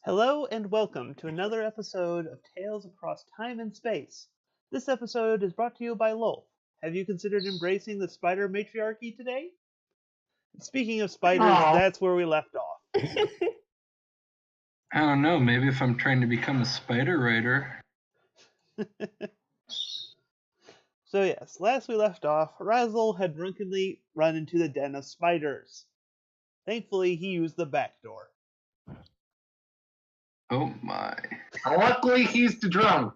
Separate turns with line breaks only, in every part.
Hello and welcome to another episode of Tales Across Time and Space. This episode is brought to you by Lolf. Have you considered embracing the spider matriarchy today? Speaking of spiders, that's where we left off.
I don't know, maybe if I'm trying to become a spider rider.
So yes, last we left off, Razzle had drunkenly run into the den of spiders. Thankfully, he used the back door.
Oh my.
Luckily, he's the drunk.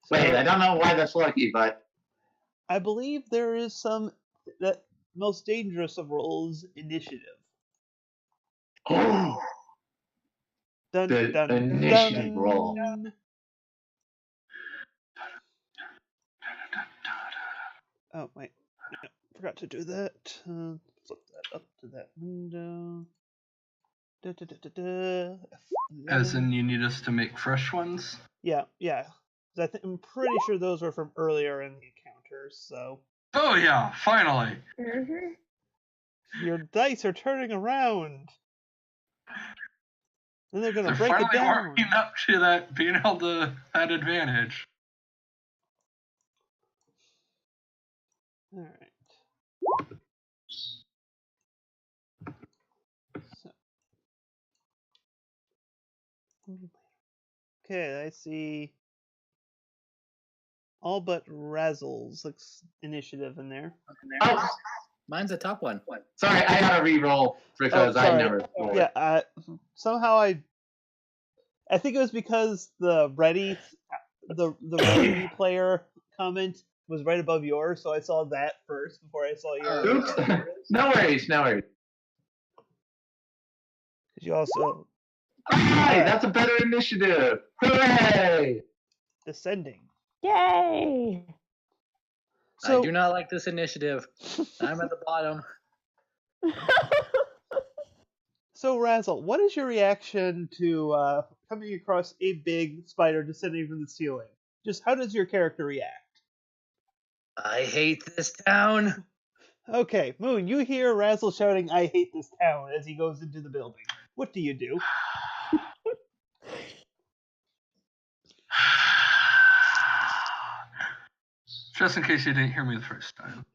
Wait, I don't know why that's lucky, but...
I believe there is some... that most dangerous of roles, initiative.
Oh!
Dun,
The
dun,
initiative
dun.
roll.
Oh, wait. No, forgot to do that. Flip that up to that window. Da, da, da, da, da.
As in, you need us to make fresh ones?
Yeah. I'm pretty sure those were from earlier in the encounters, so...
Oh yeah, finally!
Your dice are turning around! Then they're gonna break it
finally
down!
working up to that, being able to that advantage.
Alright. So. Okay, I see all but Razzle's initiative in there.
Oh,
Mine's the top one.
sorry, I gotta re-roll because I
sorry.
never rolled.
Yeah, somehow I think it was because the ready player comment was right above yours, so I saw that first before I saw yours.
Oops. No worries.
You also
Hey, that's a better initiative. Hooray!
descending.
Yay!
So
I do not like this initiative. I'm at the bottom.
So Razzle, what is your reaction to coming across a big spider descending from the ceiling? Just how does your character react?
I hate this town.
Okay, Moon, you hear Razzle shouting, "I hate this town," as he goes into the building. What do you do?
Just in case you didn't hear me the first time.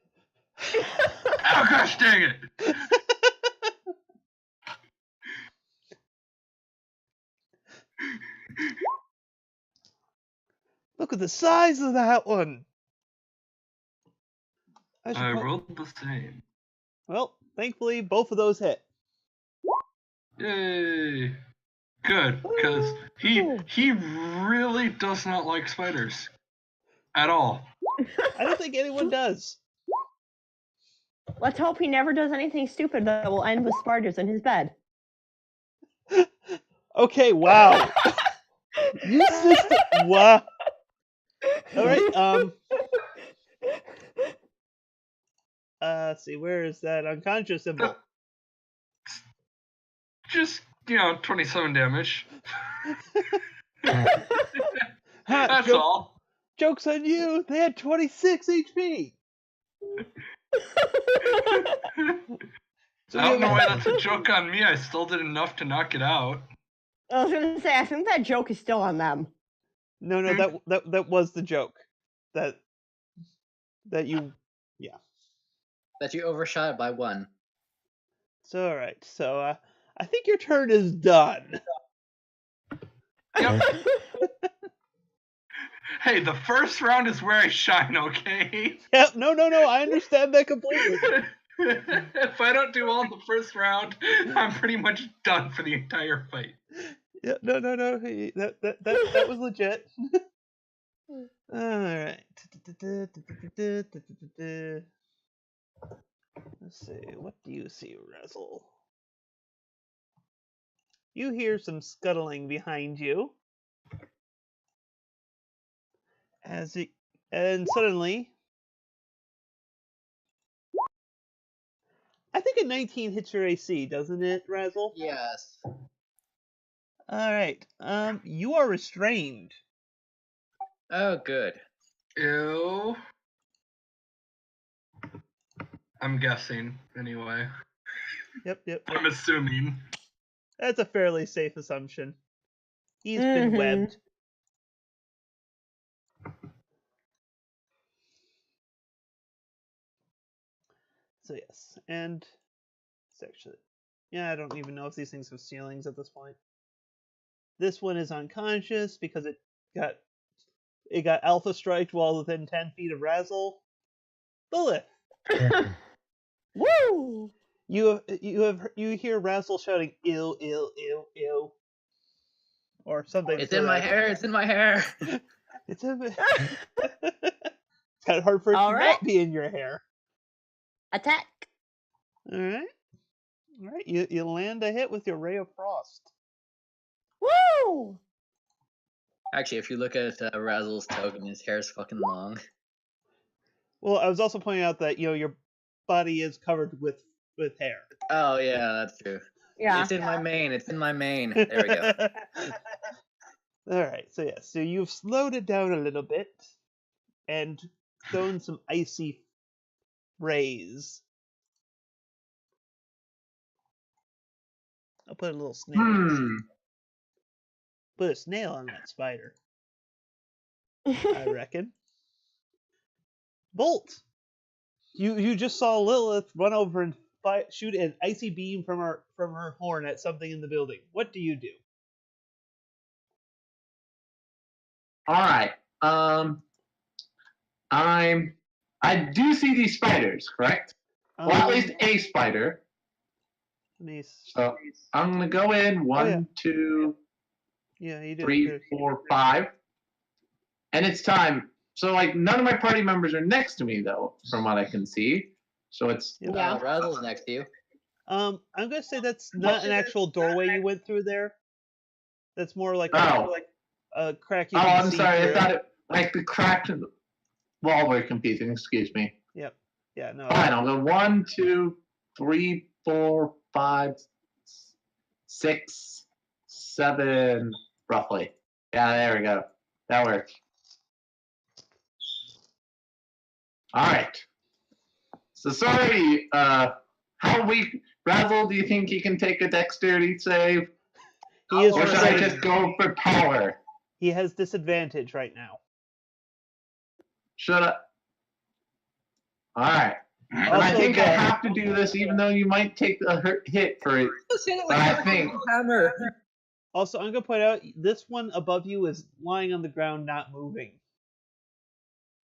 Oh gosh dang it!
Look at the size of that one!
I rolled the same.
Well, thankfully, both of those hit.
Yay! Good, because he really does not like spiders. At all.
I don't think anyone does.
Let's hope he never does anything stupid that will end with spiders in his bed.
Okay, wow. Wow. Alright, let's see, where is that unconscious symbol?
Just, 27 damage.
Ha,
That's all.
Joke's on you! They had 26 HP!
I don't know why that's a joke on me. I still did enough to knock it out.
I was gonna say, I think that joke is still on them.
No, that was the joke. That you, yeah.
That you overshot it by 1.
So, alright, so, I think your turn is done.
Yep. Hey, the first round is where I shine, okay?
Yep, no, I understand that completely.
If I don't do well in the first round, I'm pretty much done for the entire fight.
Yeah, no, that was legit. Alright. Let's see, what do you see, Razzle? You hear some scuttling behind you. And suddenly, I think a 19 hits your AC, doesn't it, Razzle?
Yes.
Alright, you are restrained.
Oh, good.
Ew. I'm guessing, anyway.
Yep.
I'm assuming.
That's a fairly safe assumption. He's been
Mhm.
webbed. So yes, and it's actually, yeah, I don't even know if these things have ceilings at this point. This one is unconscious because it got alpha striked while within 10 feet of Razzle. Lilith,
Woo!
you hear Razzle shouting "ill, ill, ill, ill," or something.
It's
to
in my
that-
hair. It's in my hair.
It's it's kind of hard for it
All
to
right.
not be in your hair.
Attack.
All right. You land a hit with your Ray of Frost.
Woo!
Actually, if you look at Razzle's token, his hair's fucking long.
Well, I was also pointing out that your body is covered with hair.
Oh yeah, that's true.
Yeah.
It's in my mane. It's in my mane. There we go.
All right. So yeah. So you've slowed it down a little bit, and thrown some icy rays. I'll put a little snail. Put a snail on that spider, I reckon. Bolt! You just saw Lilith run over and shoot an icy beam from her horn at something in the building. What do you do?
All right. I do see these spiders, correct? Well, at least a spider. So I'm gonna go in one, two,
yeah, you do.
3, 4, 5, and it's time. So like none of my party members are next to me though, from what I can see. So it's
Yeah.
Razzle's next to you.
I'm gonna say that's not an actual doorway you went through there. That's more like a crack. You
oh,
can
I'm
see
sorry.
through.
I thought it like the cracked wall were confusing. Excuse me.
Yep. Yeah. No.
All right, I'll go 1, 2, 3, 4, 5, 6, 7, roughly. Yeah, there we go. That works. All right. So sorry. How weak, Razzle? Do you think he can take a dexterity save?
He is.
Or should I just go for power?
He has disadvantage right now.
Should I? All right. And I think I have to do this, even though you might take the hit for it. But I think.
Hammer.
Also, I'm gonna point out this one above you is lying on the ground, not moving.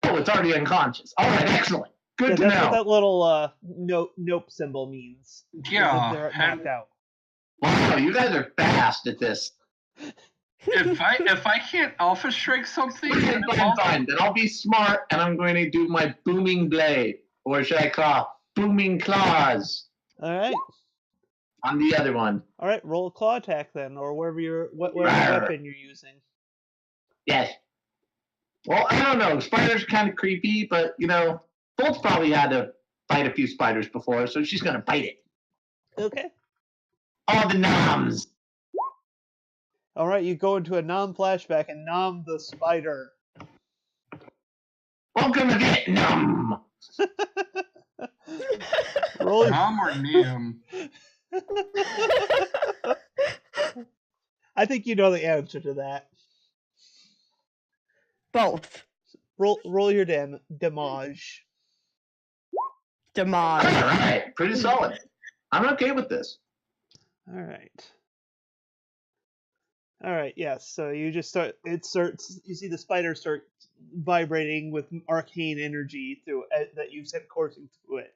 Oh, it's already unconscious. All right, excellent. Good to
That's
know.
what that little nope symbol means.
Yeah,
They're knocked out.
Wow, you guys are fast at this.
If I can't alpha strike something,
Fine. Then I'll be smart, and I'm going to do my booming blade, or should I call booming claws?
All right.
On the other one.
All right. Roll a claw attack then, or whatever weapon you're using.
Yes. Well, I don't know. Spiders are kind of creepy, but Bolt's probably had to fight a few spiders before, so she's gonna bite it.
Okay.
All the noms.
All right. You go into a nom flashback and nom the spider.
Welcome to Vietnam.
Roll.
Nom or Neum?
I think you know the answer to that.
Both.
Roll your damage.
All right, pretty solid. I'm okay with this.
All right. Yes. So you just start. It starts. You see the spider start vibrating with arcane energy through that you've set coursing through it.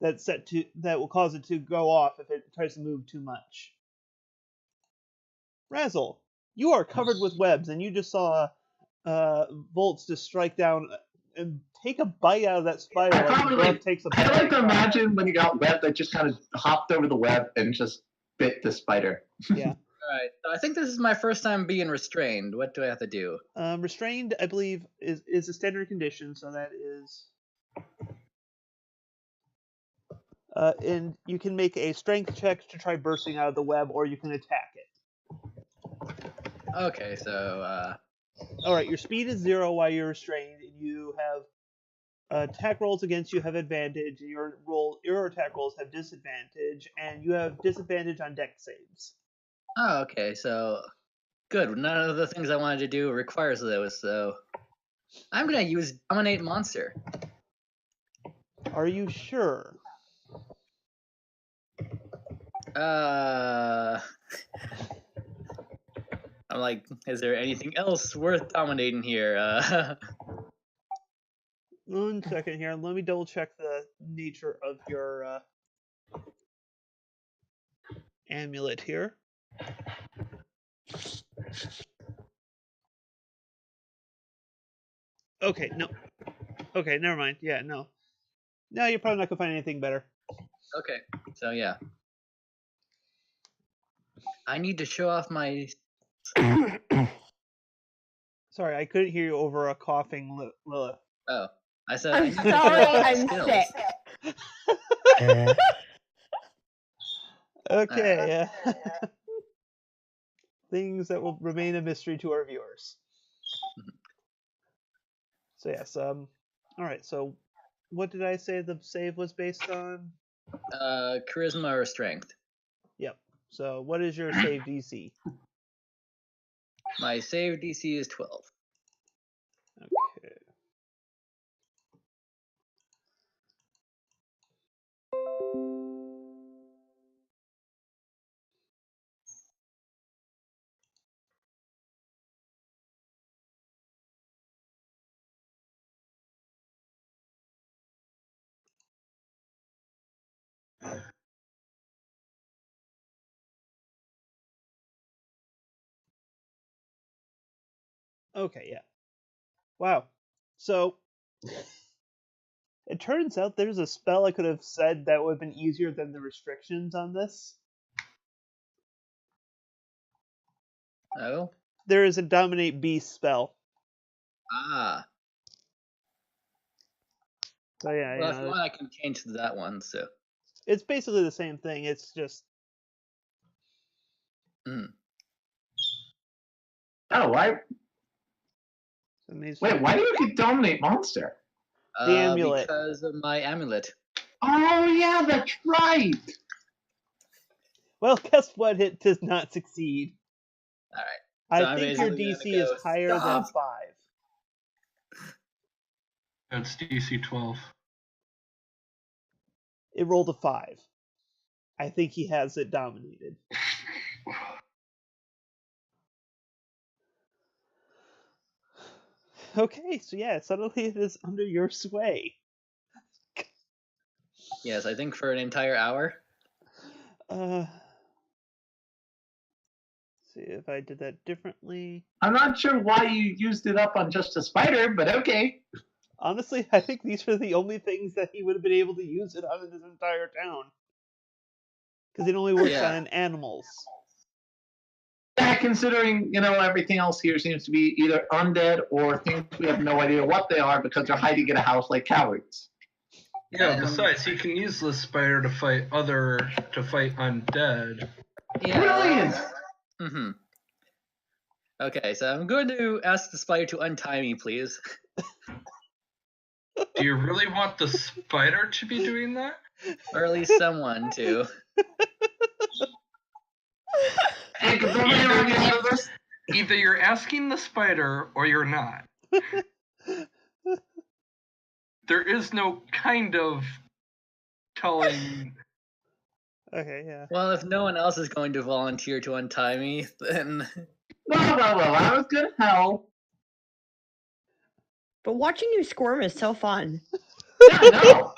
That will cause it to go off if it tries to move too much. Razzle, you are covered with webs, and you just saw Volts just strike down and take a bite out of that spider.
I like to imagine when you got web that just kind of hopped over the web and just bit the spider.
Yeah.
All right. So I think this is my first time being restrained. What do I have to do?
Restrained, I believe, is a standard condition, so that is. And you can make a strength check to try bursting out of the web, or you can attack it.
Okay, so.
All right, your speed is 0 while you're restrained, and you have attack rolls against you have advantage, and your attack rolls have disadvantage, and you have disadvantage on dex saves.
Oh, okay. So Good. None of the things I wanted to do requires those, so I'm gonna use Dominate Monster.
Are you sure?
I'm like, is there anything else worth dominating here?
1 second here. Let me double check the nature of your amulet here. Okay, no. Okay, never mind. Yeah, no. No, you're probably not gonna find anything better.
Okay, so yeah. I need to show off my...
Sorry, I couldn't hear you over a coughing Lilith.
Oh, I said
I'm
I need to show
sorry,
off my
I'm
skills.
sick.
Okay. Things that will remain a mystery to our viewers. So yes, all right. So, what did I say the save was based on?
Charisma or strength.
Yep. So, what is your save DC?
My save DC is 12.
Okay. Okay, yeah. Wow. So, it turns out there's a spell I could have said that would have been easier than the restrictions on this.
Oh?
There is a Dominate Beast spell.
Ah.
So yeah,
Well, if you want, I can change to that one, so...
It's basically the same thing. It's just...
Oh, why? Wait, why do you get Dominate Monster?
The amulet.
Because of my amulet.
Oh, yeah, that's right.
Well, guess what? It does not succeed.
Alright.
I
So
think your DC is higher than 5.
That's DC 12.
It rolled a 5. I think he has it dominated. Okay, so yeah, suddenly it is under your sway.
Yes, I think for an entire hour.
See if I did that differently.
I'm not sure why you used it up on just a spider, but okay.
Honestly, I think these are the only things that he would have been able to use it on in this entire town. Because it only works on animals.
Yeah, considering, everything else here seems to be either undead or things we have no idea what they are because they're hiding in a house like cowards.
Yeah, besides, he can use the spider to fight undead.
Yeah.
Brilliant!
Mm-hmm. Okay, so I'm going to ask the spider to untie me, please.
Do you really want the spider to be doing that?
Or at least someone to.
Either you're asking the spider or you're not. There is no kind of telling.
Okay, yeah.
Well, if no one else is going to volunteer to untie me, then...
Well, I was gonna help.
But watching you squirm is so fun.
Yeah,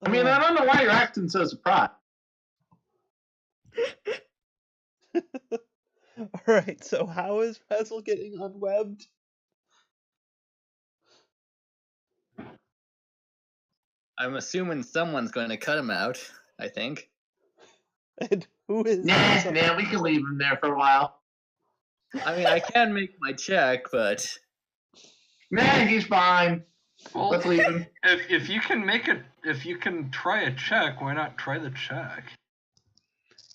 I mean, I don't know why you're acting so surprised.
Alright, so how is Razzle getting unwebbed?
I'm assuming someone's going to cut him out, I think.
And who is
Nah, we can leave him there for a while.
I mean, I can make my check, but...
Nah, he's fine.
Well,
let's leave him.
If you can try a check, why not try the check?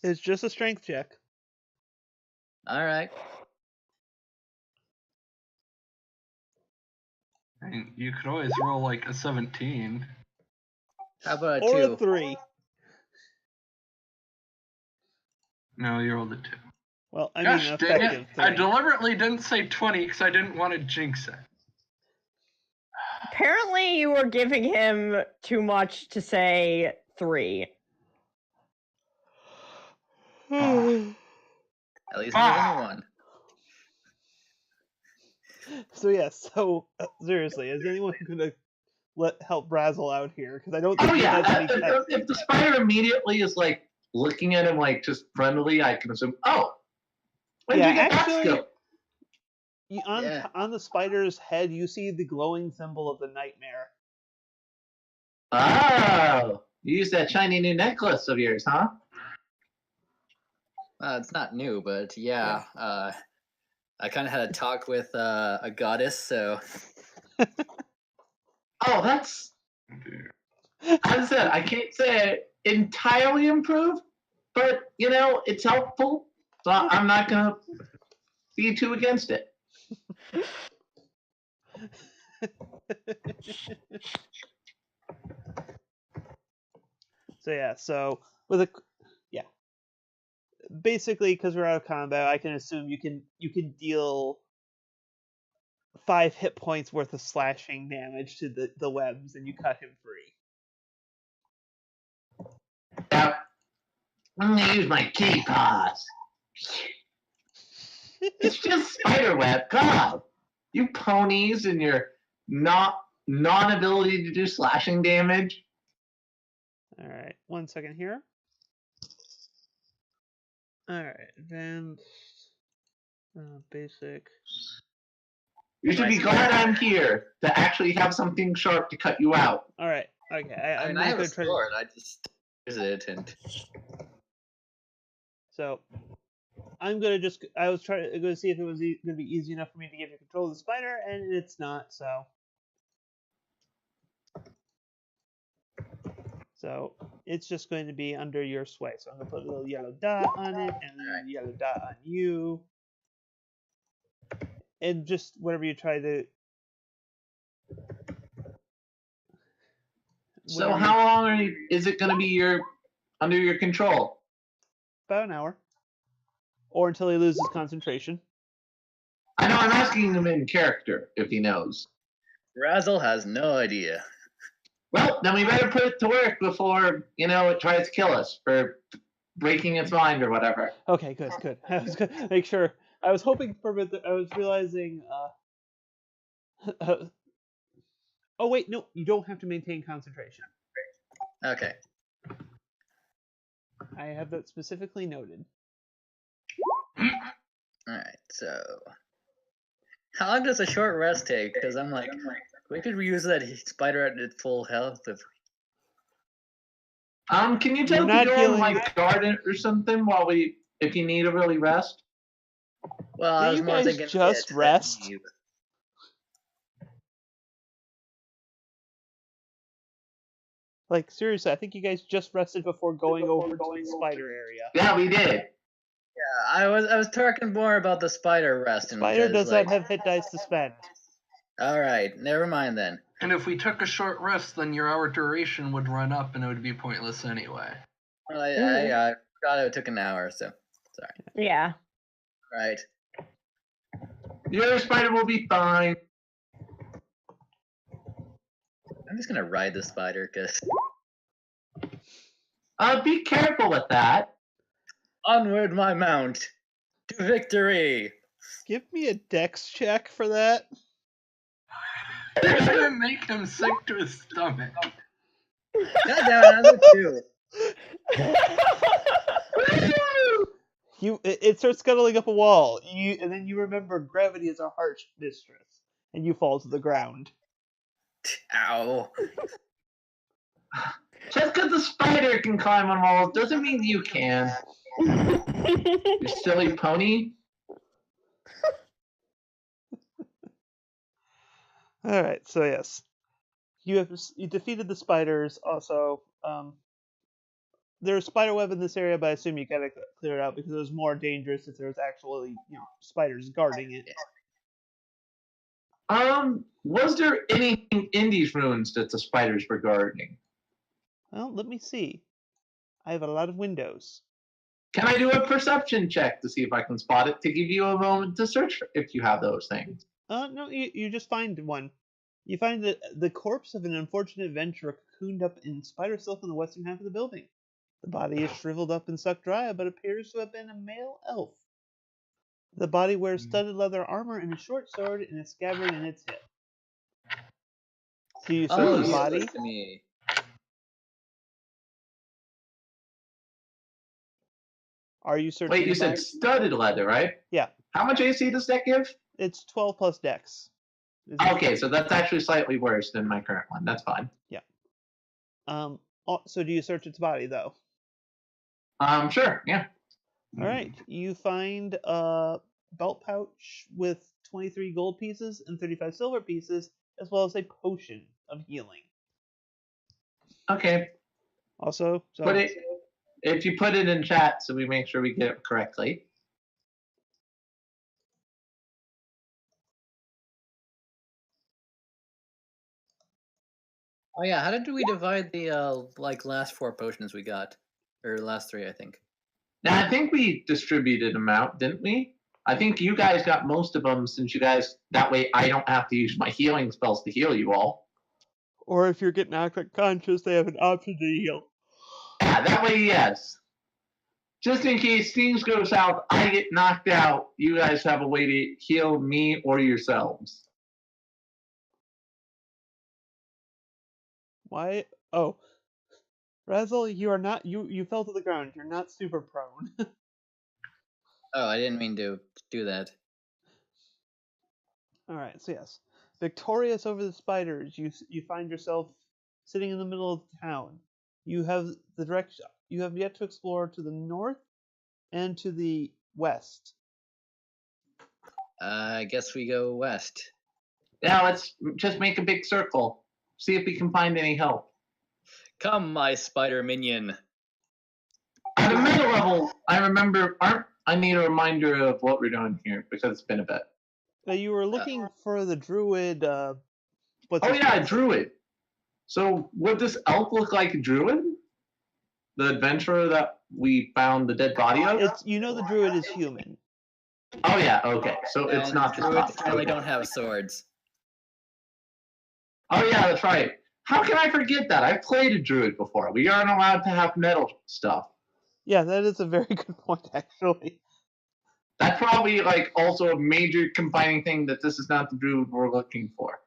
It's just a strength check.
Alright.
I mean, you could always roll like a 17.
How about a
Or
2?
a 3.
No, you rolled a 2.
Well, I mean,
Gosh
an
dang it!
effective 3.
I deliberately didn't say 20 because I didn't want to jinx it.
Apparently, you were giving him too much to say 3.
At least more than 1.
So yes, seriously, is anyone gonna help Brazel out here? Because I don't think
Oh
he
yeah,
has any pets.
if the spider immediately is like looking at him like just friendly, I can assume, oh, when did you get that skill?
On the spider's head, you see the glowing symbol of the nightmare.
Oh, you used that shiny new necklace of yours, huh?
It's not new, but yeah. I kind of had a talk with a goddess, so.
Oh, that's. As I said, I can't say it entirely improved, but you know, it's helpful. So I'm not gonna be too against it.
So basically, because we're out of combat, I can assume you can deal 5 hit points worth of slashing damage to the webs, and you cut him free.
Now, I'm gonna use my key paws. It's just spider web. God, you ponies and your non-ability to do slashing damage.
All right, 1 second here. All right, advanced, basic.
You should be glad I'm here to actually have something sharp to cut you out.
All right, okay.
I mean, I have a sword. I just use it and.
So, I'm gonna just. I was trying to see if it was gonna be easy enough for me to give you control of the spider, and it's not. So it's just going to be under your sway. So I'm gonna put a little yellow dot on it, and a little yellow dot on you, and just whatever you try to.
So how long is it gonna be under your control?
About an hour, or until he loses concentration.
I know I'm asking him in character if he knows.
Razzle has no idea.
Well, then we better put it to work before, it tries to kill us for breaking its mind or whatever.
Okay, good. I was gonna make sure. I was hoping for a bit that I was realizing. Oh wait, no, you don't have to maintain concentration.
Okay.
I have that specifically noted.
Alright, so. How long does a short rest take? Because I'm like, we could reuse that spider at its full health if.
Can you tell if you're on like garden or something if you need a really rest?
Well, I was more thinking
just rest. Like seriously, I think you guys just rested before going over to the spider area.
Yeah, we did.
Yeah, I was talking more about the spider rest.
Spider does not have hit dice to spend.
All right, never mind then.
And if we took a short rest, then your hour duration would run up, and it would be pointless anyway.
Well, I forgot it took an hour, so sorry.
Yeah.
Right.
Your spider will be fine.
I'm just gonna ride the spider, cause.
Be careful with that.
Onward, my mount, to victory.
Give me a dex check for that.
They're gonna make him sick to his stomach.
God damn it, another 2.
It starts scuttling up a wall. And then you remember gravity is our harsh mistress, and you fall to the ground.
Ow.
Just because the spider can climb on walls doesn't mean you can. You silly pony.
All right, so yes, you defeated the spiders. Also, there's spider web in this area, but I assume you gotta clear it out because it was more dangerous if there was actually spiders guarding it.
Was there anything in these ruins that the spiders were guarding?
Well, let me see. I have a lot of windows.
Can I do a perception check to see if I can spot it to give you a moment to search if you have those things?
No, you just find one. You find the corpse of an unfortunate adventurer cocooned up in spider silk in the western half of the building. The body is shriveled up and sucked dry, but appears to have been a male elf. The body wears studded leather armor and a short sword and a scabbard in its hip. Do you search the body?
To me.
Are you searching
Wait, you
the
said
body?
studded leather, right?
Yeah.
How much AC does that give?
It's 12 plus dex.
Okay, so that's actually slightly worse than my current one. That's fine.
Yeah. So do you search its body, though?
Sure, yeah.
All right. You find a belt pouch with 23 gold pieces and 35 silver pieces, as well as a potion of healing.
Okay.
Also,
if you put it in chat so we make sure we get it correctly.
Oh yeah, how did we divide the last 4 potions we got, or last 3, I think?
Now I think we distributed them out, didn't we? I think you guys got most of them since you guys. That way, I don't have to use my healing spells to heal you all.
or if you're getting knocked unconscious, they have an option to heal.
Yeah, that way, yes. Just in case things go south, I get knocked out. You guys have a way to heal me or yourselves.
Why? Oh, Razzle, you are not. You fell to the ground. You're not super prone.
Oh, I didn't mean to do that.
All right. So yes, victorious over the spiders, you find yourself sitting in the middle of town. You have the direction. You have yet to explore to the north and to the west.
I guess we go west.
Now let's just make a big circle. See if we can find any help.
Come, my spider minion.
At a middle level, I need a reminder of what we're doing here because it's been a bit.
You were looking for the druid.
Druid. So would this elf look like a druid? The adventurer that we found the dead body of?
The druid is human.
Oh yeah, okay. So it's not the
druids
stuff.
generally don't have swords.
Oh yeah, that's right. How can I forget that? I've played a druid before. We aren't allowed to have metal stuff.
Yeah, that is a very good point, actually.
That's probably also a major combining thing that this is not the druid we're looking for.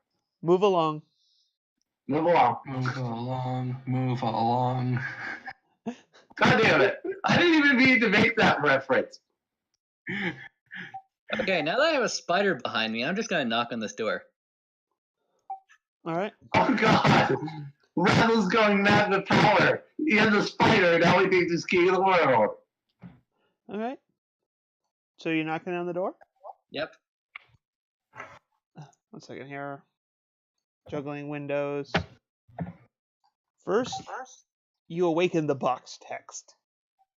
Move along.
Move along.
Move along. Move along.
God damn it. I didn't even mean to make that reference.
Okay, now that I have a spider behind me, I'm just gonna knock on this door.
Alright.
Oh god. Rattle's going mad with power. He has a spider, now he thinks he's king of the world.
Alright. So you're knocking on the door?
Yep.
1 second here. Juggling windows. First, you awaken the box text.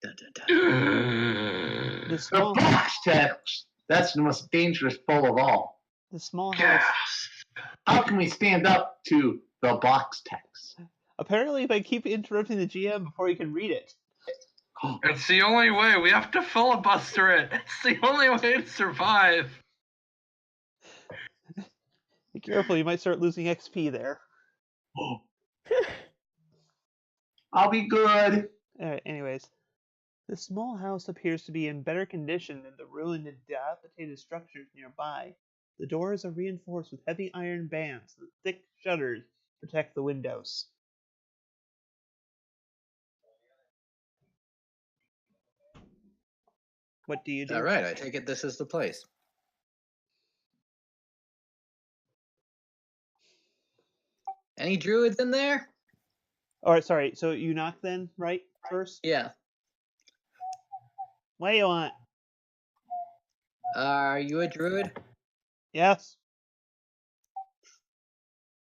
Dun, dun, dun.
The box text! That's the most dangerous foe of all.
The small house.
How can we stand up to the box text?
Apparently, if I keep interrupting the GM before he can read it.
It's the only way. We have to filibuster it. It's the only way to survive.
Be careful, you might start losing XP there.
I'll be good.
Alright, anyways. The small house appears to be in better condition than the ruined and dilapidated structures nearby. The doors are reinforced with heavy iron bands. The thick shutters protect the windows. What do you do?
Alright, I take it this is the place. Any druids in there?
Alright, sorry. So you knock then, right? First?
Yeah.
What do you want?
Are you a druid?
Yes?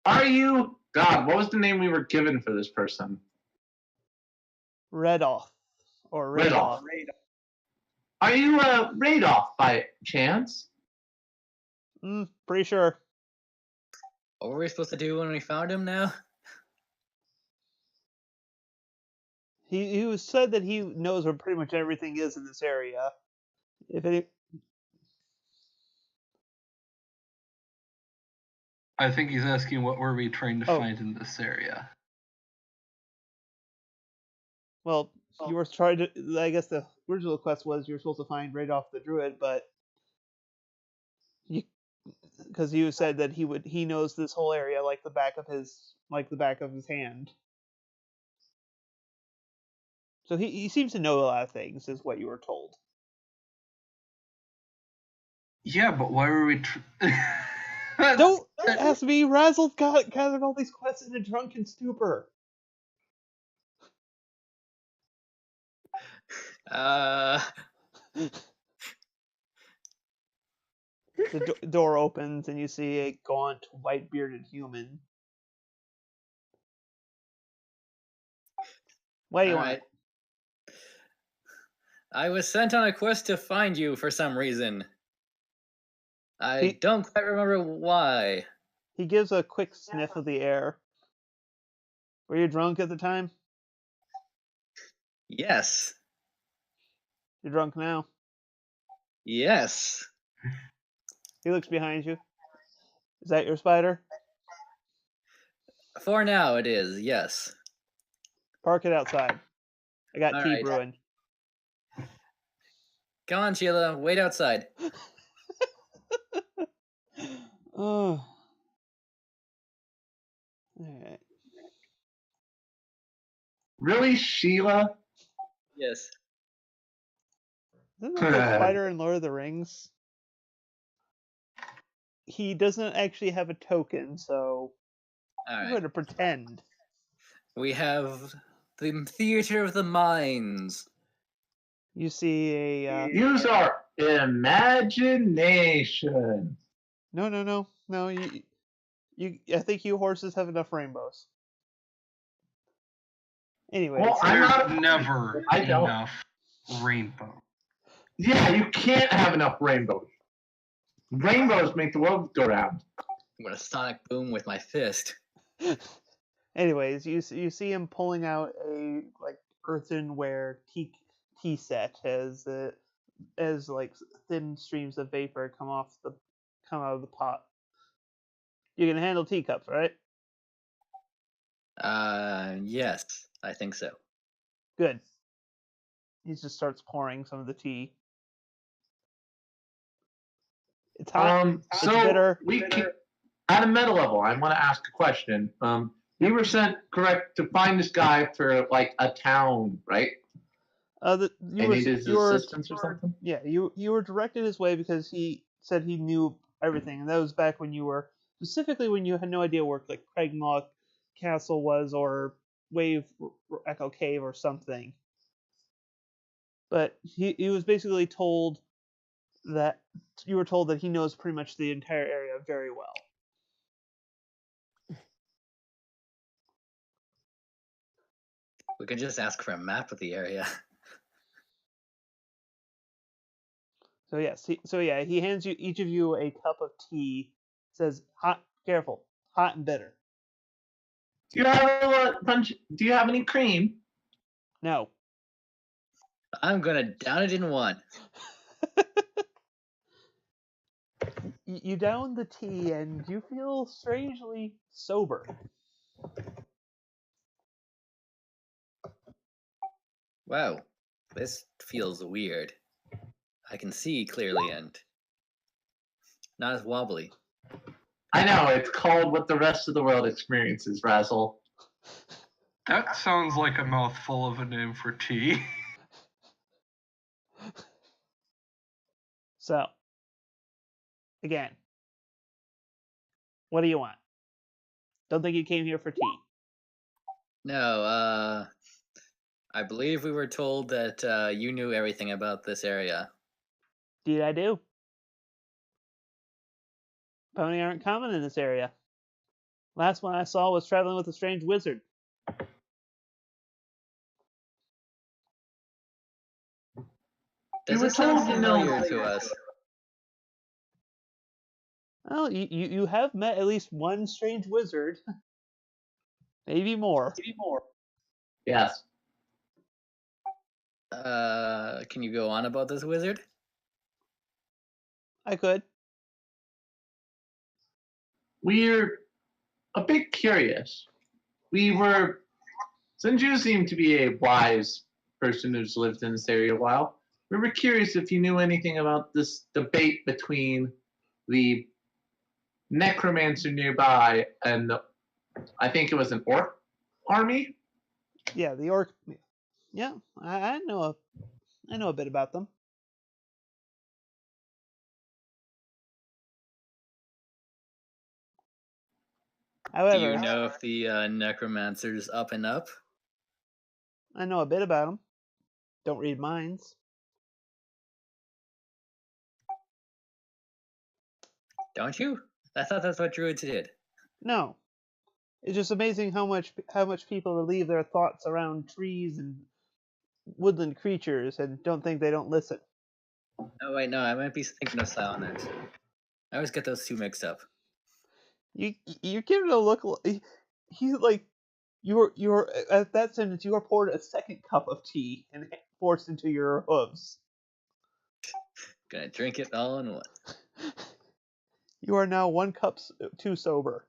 Are you... God, what was the name we were given for this person?
Redoff. Or Radoff.
Are you Radoff by chance?
Pretty sure.
What were we supposed to do when we found him now?
He was said that he knows where pretty much everything is in this area. If any,
I think he's asking what were we trying to
Oh.
find in this area.
well, you were trying to. I guess the original quest was you were supposed to find Radolf the Druid, but because you said that he knows this whole area like the back of his hand. So he seems to know a lot of things, is what you were told.
Yeah, but why were we?
Don't ask me. Razzle gathered all these quests in a drunken stupor. The door opens and you see a gaunt, white-bearded human. What do you want?
Alright. I was sent on a quest to find you for some reason. I don't quite remember why.
He gives a quick sniff of the air. Were you drunk at the time?
Yes.
You're drunk now.
Yes.
He looks behind you. Is that your spider?
For now, it is, yes.
Park it outside. I got tea
Alright.
brewing.
Come on, Sheila. Wait outside.
Oh. Alright.
Really, Sheila?
Yes.
Isn't that the spider in Lord of the Rings? He doesn't actually have a token, so I'm
Alright.
going to pretend.
We have the Theater of the Minds.
You see a...
Use our imagination.
No. I think you horses have enough rainbows. Anyways.
Well,
There's never
I don't.
enough rainbow.
Yeah, you can't have enough rainbows. Rainbows make the world go round.
I'm gonna sonic boom with my fist.
Anyways, you see him pulling out a earthenware tea set as thin streams of vapor come out of the pot. You can handle teacups, right?
Yes, I think so.
Good. He just starts pouring some of the tea. It's hot.
So
bitter.
we can, at a meta level, I want to ask a question. You were sent correct to find this guy for like a town, right?
You
needed his assistance or something?
Yeah, you were directed his way because he said he knew everything, and that was back when you had no idea where like Craigmawk Castle was or Wave Echo Cave or something. But he was basically told that you were told that he knows pretty much the entire area very well.
We could just ask for a map of the area.
So yes, he hands you each of you a cup of tea. Says hot, careful, hot and bitter.
Do you have Do you have any cream?
No.
I'm gonna down it in one.
You down the tea and you feel strangely sober.
Wow, this feels weird. I can see clearly and not as wobbly.
I know, it's called what the rest of the world experiences, Razzle.
That sounds like a mouthful of a name for tea.
So, again, what do you want? Don't think you came here for tea.
No, I believe we were told that you knew everything about this area.
Did I do? Pony aren't common in this area. Last one I saw was traveling with a strange wizard.
Does it sound familiar to us?
Well, you have met at least one strange wizard. Maybe more.
Yes.
Can you go on about this wizard?
I could.
We're a bit curious. Since you seem to be a wise person who's lived in this area a while, we were curious if you knew anything about this debate between the necromancer nearby and I think it was an orc army.
Yeah, the orc. Yeah, I know a bit about them. However,
Do you know if the necromancer's up and up?
I know a bit about them. Don't read minds.
Don't you? I thought that's what druids did.
No, it's just amazing how much people relieve their thoughts around trees and woodland creatures and they don't listen.
Oh wait, no, I might be thinking of Silent. I always get those two mixed up.
You're giving a look. He's like you're at that sentence. You are poured a second cup of tea and forced into your hooves.
Gonna drink it all in one.
You are now 1 cup too sober.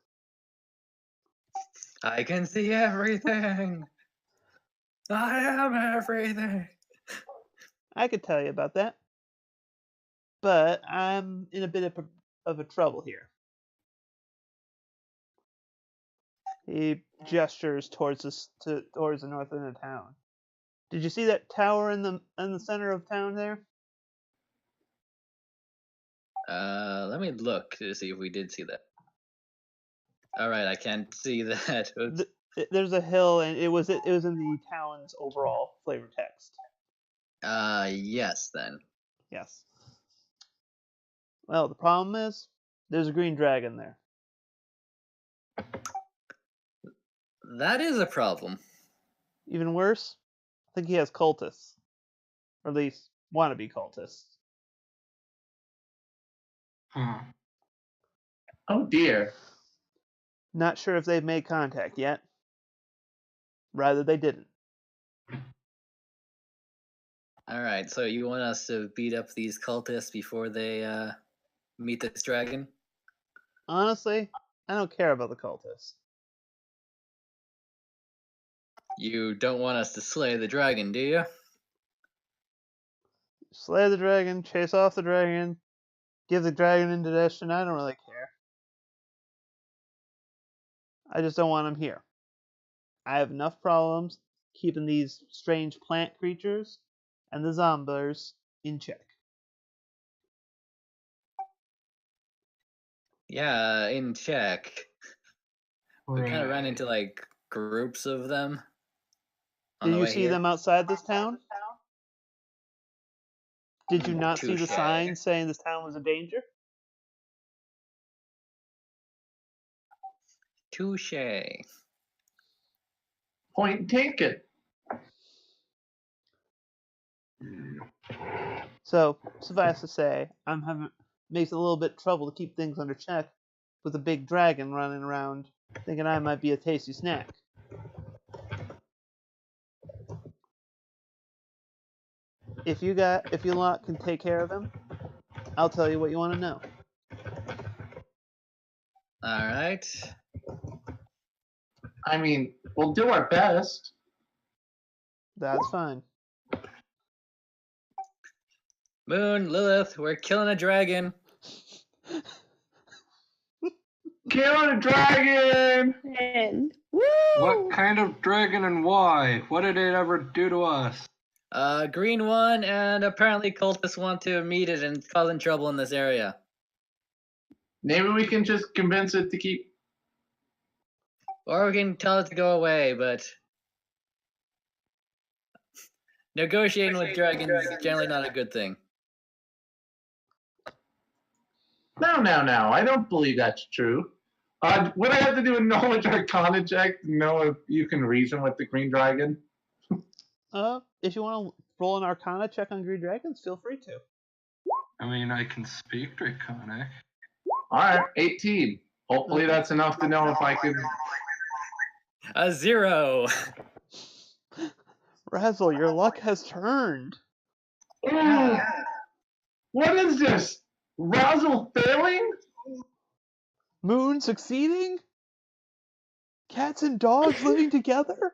I can see everything. I am everything.
I could tell you about that, but I'm in a bit of a trouble here. He gestures towards the north end of town. Did you see that tower in the center of town there?
Let me look to see if we did see that. All right, I can't see that.
There's a hill, and it was in the town's overall flavor text.
Yes, then.
Yes. Well, the problem is there's a green dragon there.
That is a problem.
Even worse, I think he has cultists, or at least wannabe cultists.
Huh.
Oh dear.
Not sure if they've made contact yet. Rather, they didn't.
All right, so you want us to beat up these cultists before they meet this dragon?
Honestly, I don't care about the cultists.
You don't want us to slay the dragon, do you?
Slay the dragon, chase off the dragon, give the dragon indigestion. I don't really care. I just don't want him here. I have enough problems keeping these strange plant creatures and the zombies in check.
Yeah, in check. We kind of ran into like groups of them.
Did you see them outside this town? Did you not see the
Touche.
sign saying this town was in danger?
Touche.
Point taken.
So, suffice to say, makes it a little bit trouble to keep things under check with a big dragon running around thinking I might be a tasty snack. If you lot can take care of him, I'll tell you what you want to know.
All right.
I mean, we'll do our best.
That's fine.
Moon, Lilith, we're killing a dragon.
Killing a dragon!
And woo!
What kind of dragon and why? What did it ever do to us?
Green one, and apparently cultists want to meet it and causing trouble in this area.
Maybe we can just convince it to keep.
Or we can tell it to go away, but negotiating with dragons is generally not a good thing.
No. I don't believe that's true. Would I have to do a knowledge arcana check to know if you can reason with the green dragon?
If you want to roll an arcana check on green dragons, feel free to.
I mean, I can speak Draconic.
Alright, 18. Hopefully that's enough to know if I can...
A 0.
Razzle, your luck has turned.
Ooh, what is this? Razzle failing?
Moon succeeding? Cats and dogs living together?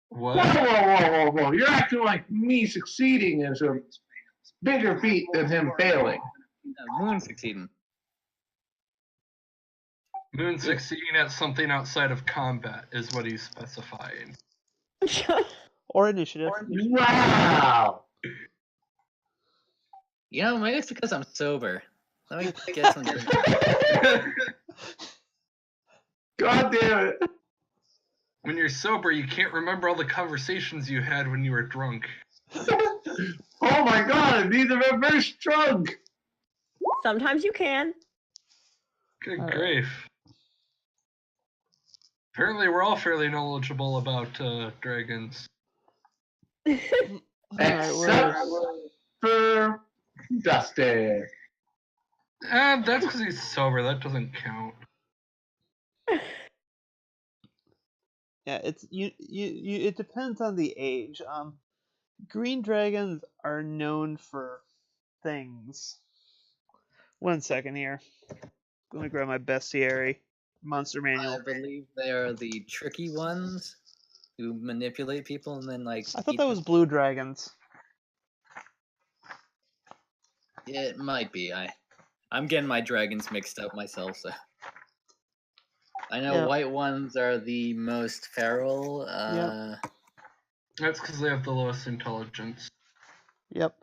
What?
Whoa. You're acting like me succeeding is a bigger feat than him failing.
Moon succeeding.
Moon succeeding at something outside of combat is what he's specifying.
Or initiative.
Wow!
You know, maybe it's because I'm sober. Let me get some drink.
God damn it.
When you're sober, you can't remember all the conversations you had when you were drunk.
Oh my god, these are reverse drunk!
Sometimes you can.
Good
All right.
grief. Apparently, we're all fairly knowledgeable about dragons.
Except for Dustin.
That's because he's sober. That doesn't count.
Yeah, it's it depends on the age. Green dragons are known for things. 1 second here. Let me grab my bestiary monster manual.
I believe they are the tricky ones who manipulate people and then like.
I thought
eat
that
them.
was blue dragons.
It might be. I'm getting my dragons mixed up myself, so. I know
Yeah.
white ones are the most feral.
That's because they have the lowest intelligence.
Yep.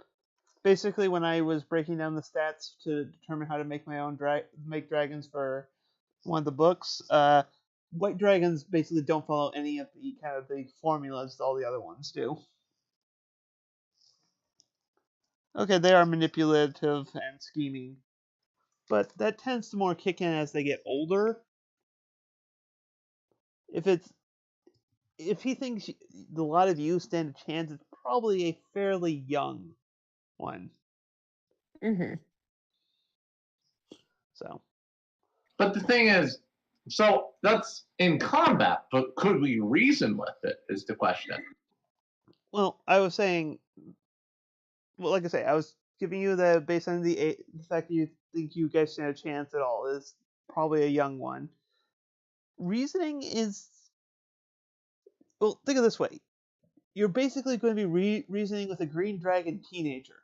Basically, when I was breaking down the stats to determine how to make my own make dragons for one of the books, white dragons basically don't follow any of the kind of the formulas that all the other ones do. Okay, they are manipulative and scheming, but that tends to more kick in as they get older. If he thinks a lot of you stand a chance, it's probably a fairly young one.
Mm-hmm.
So,
But the thing is, so that's in combat, but could we reason with it is the question.
well, I was saying, well, like I say, I was giving you the based on the fact that you think you guys stand a chance at all is probably a young one. Reasoning is, well, think of it this way: you're basically going to be reasoning with a green dragon teenager.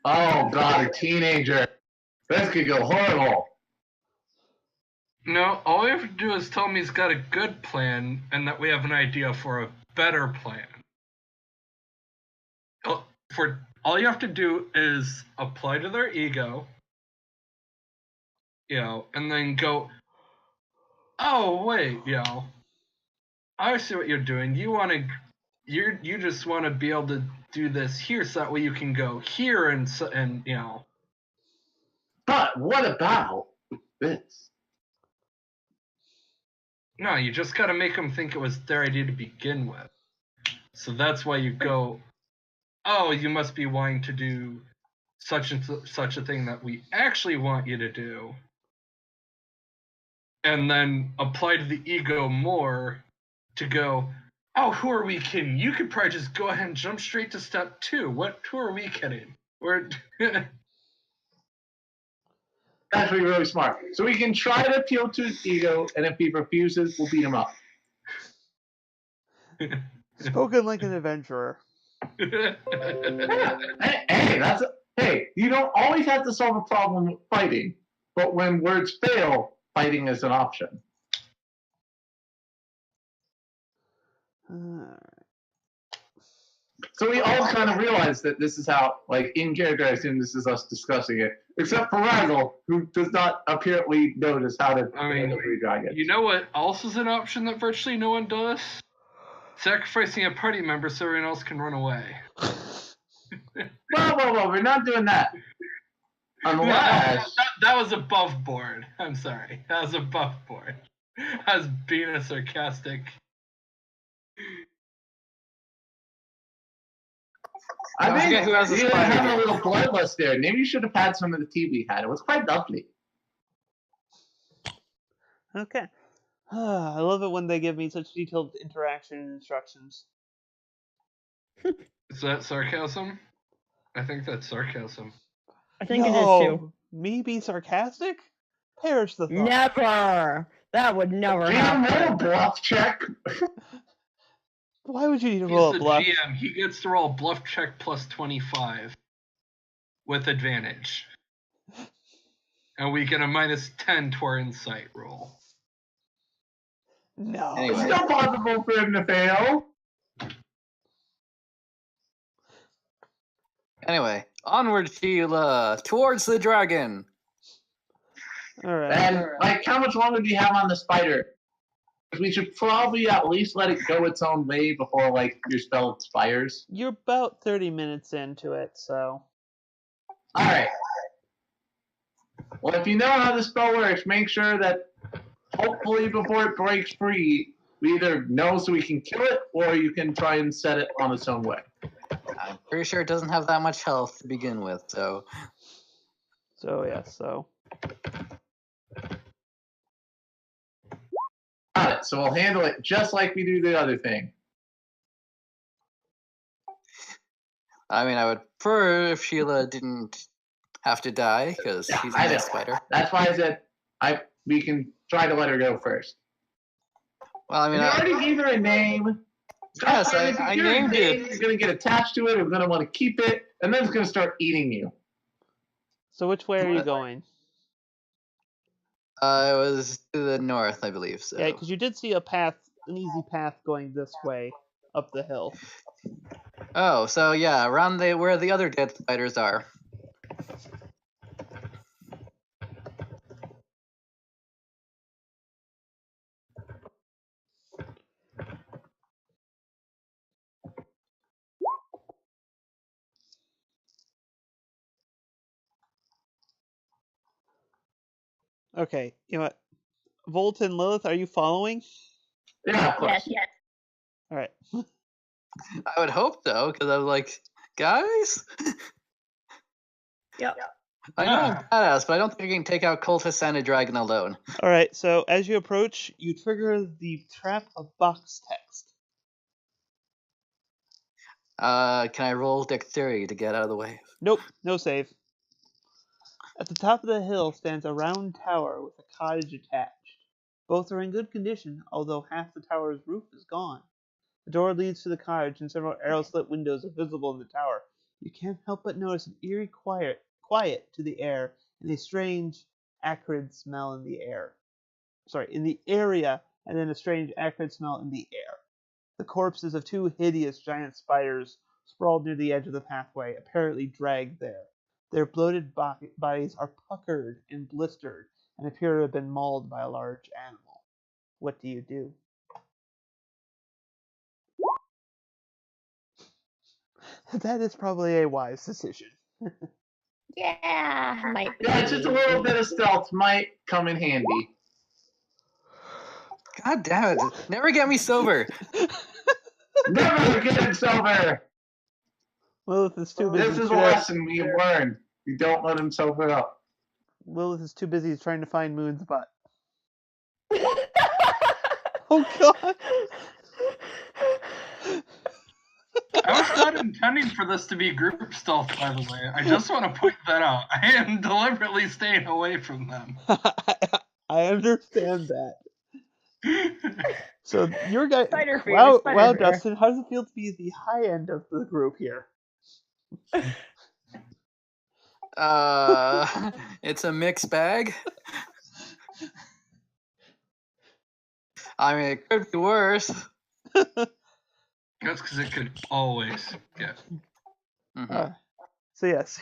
Oh god, a teenager. This could go horrible.
No, all we have to do is tell him he's got a good plan and that we have an idea for a better plan. All you have to do is apply to their ego, and then go, oh wait, I see what you're doing. You just want to be able to do this here, so that way you can go here and.
But what about this?
No, you just got to make them think it was their idea to begin with. So that's why you go, oh, you must be wanting to do such and such a thing that we actually want you to do. And then apply to the ego more to go, oh, who are we kidding? You could probably just go ahead and jump straight to step 2. Who are we kidding?
That's really, really smart. So we can try to appeal to his ego, and if he refuses, we'll beat him up.
Spoken like an adventurer.
Hey, you don't always have to solve a problem with fighting, but when words fail, fighting is an option. So we all kind of realize that this is how, like, in character, I assume this is us discussing it. Except for Razzle, who does not apparently notice how to handle three dragons.
You know what else is an option that virtually no one does? Sacrificing a party member so everyone else can run away.
Whoa, we're not doing that. Unless...
That was above board. I'm sorry. That was above board. I was being a sarcastic...
I
Don't
think
forget who has the
you
spider
have a
game.
little bloodlust there. Maybe you should have had some of the tea we had. It was quite lovely.
Okay. I love it when they give me such detailed interaction instructions.
Is that sarcasm? I think that's sarcasm.
I think it is too.
No, me be sarcastic? Perish the thought.
Never. That would never
GM, roll a
happen.
bluff check.
Why would you need to
He's
roll
the
a bluff?
GM. He gets to roll bluff check plus 25 with advantage. And we get a minus 10 to our insight roll.
No.
It's
Anyway.
still possible for him to fail.
Anyway, onward, Sheila, towards the dragon.
All right.
And, like, how much longer do you have on the spider? We should probably at least let it go its own way before, like, your spell expires.
You're about 30 minutes into it, so.
Alright. Well, if you know how the spell works, make sure that hopefully before it breaks free, we either know so we can kill it, or you can try and set it on its own way.
I'm pretty sure it doesn't have that much health to begin with, so.
So, yeah, so.
Got it. So we'll handle it just like we do the other thing.
I mean, I would prefer if Sheila didn't have to die, because
Yeah,
she's a
I know.
nice spider.
That's why I said we can try to let her go first.
Well, I mean,
You already gave her a name.
yes,
If
I
you give her a
named
name,
it.
You're gonna get attached to it. You're gonna want to keep it, and then it's gonna start eating you.
So, which way are you going?
It was to the north, I believe, so.
Yeah, because you did see a path, an easy path going this way up the hill.
Oh, so yeah, around where the other dead spiders are.
Okay, you know what? Volt and Lilith, are you following?
Yeah, of course.
Yes.
All right.
I would hope so, because I was like, guys?
Yep.
I know I'm badass, but I don't think I can take out cultists and a dragon alone.
All right. So, as you approach, you trigger the trap of box text.
Can I roll dexterity to get out of the way?
Nope, no save. At the top of the hill stands a round tower with a cottage attached. Both are in good condition, although half the tower's roof is gone. The door leads to the cottage, and several arrow-slit windows are visible in the tower. You can't help but notice an eerie quiet to the air, and a strange, acrid smell in the air. In the area, and then a strange, acrid smell in the air. The corpses of two hideous giant spiders sprawled near the edge of the pathway, apparently dragged there. Their bloated bodies are puckered and blistered, and appear to have been mauled by a large animal. What do you do? That is probably a wise decision.
Yeah. Might be.
Yeah, just a little bit of stealth might come in handy.
God damn it. Never get me sober.
Never get him sober.
Lilith is too busy.
This is a lesson we have learned. You don't let him sober up.
Lilith is too busy trying to find Moon's butt. Oh God!
I was not intending for this to be group stealth, by the way. I just want to point that out. I am deliberately staying away from them.
I understand that. So your guy.
Spider fear,
Wow,
spider
wow,
fear.
Dustin, how does it feel to be the high end of the group here?
It's a mixed bag. I mean, it could be worse.
That's because it could always get.
Mhm.
So yes,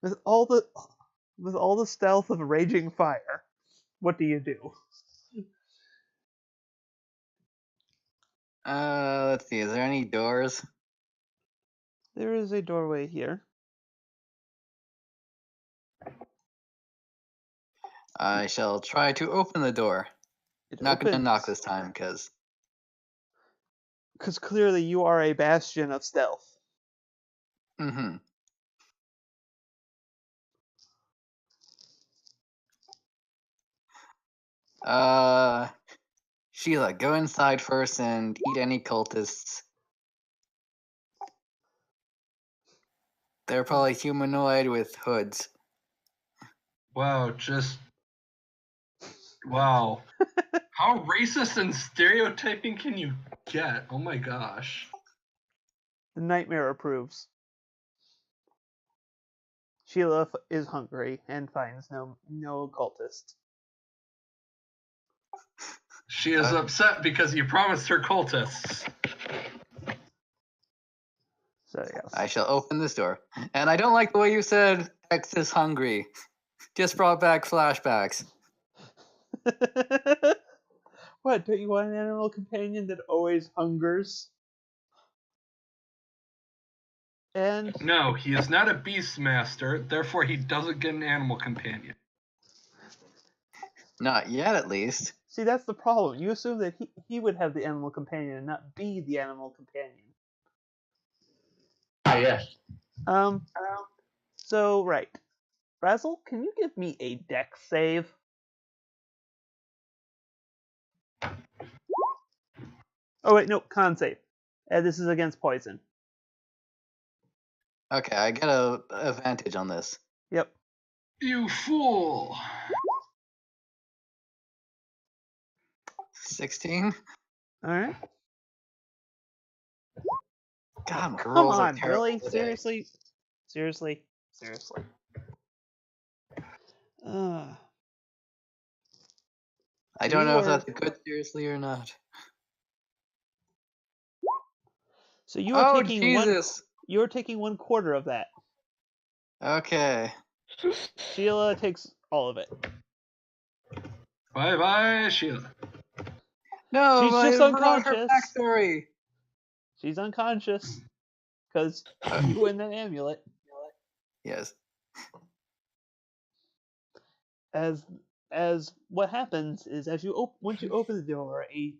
with all the stealth of raging fire, what do you do?
Let's see. Is there any doors?
There is a doorway here.
I shall try to open the door.
It
Not gonna
opens,
knock this time, because
because clearly you are a bastion of stealth.
Mm-hmm. Sheila, go inside first and eat any cultists. They're probably humanoid with hoods.
Wow, wow. How racist and stereotyping can you get? Oh my gosh.
The nightmare approves. Sheila is hungry and finds no cultist.
She is upset because you promised her cultists.
So yes.
I shall open this door. And I don't like the way you said X is hungry. Just brought back flashbacks.
What, don't you want an animal companion that always hungers? And
No, he is not a beastmaster, therefore he doesn't get an animal companion.
Not yet, at least.
see, that's the problem. You assume that he would have the animal companion and not be the animal companion.
Ah, yes.
So right. Razzle, can you give me a dex save? Oh wait, no, con save. This is against poison.
Okay, I get a advantage on this.
Yep.
You fool!
16?
Alright.
God, my
Come
rolls are
on,
terrible
really?
today.
Seriously?
I don't know if that's a good seriously or not.
So you are
Oh,
taking
Jesus!
you're taking 1/4 of that.
Okay.
Sheila takes all of it.
Bye bye, Sheila.
No,
She's
but
just
I forgot her
unconscious.
backstory.
She's unconscious because you win that amulet.
Yes.
As what happens is as once you open the door, a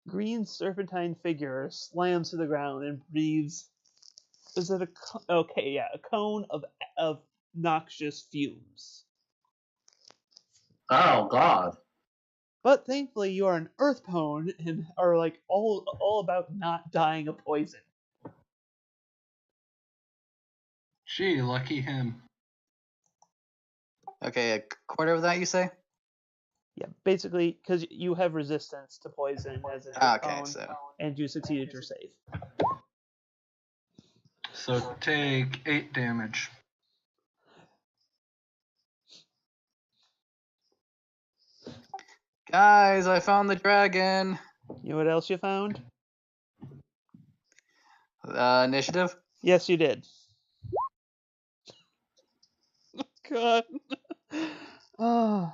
green serpentine figure slams to the ground and breathes. Is it a cone of noxious fumes.
Oh God.
But thankfully, you are an earth pone and are like all about not dying of poison.
Gee, lucky him.
Okay, a quarter of that, you say?
Yeah, basically, because you have resistance to poison as an earth
Okay,
pone,
so.
and you succeeded your save.
So take 8 damage.
Guys, I found the dragon!
You know what else you found?
Initiative?
Yes, you did. God. Oh.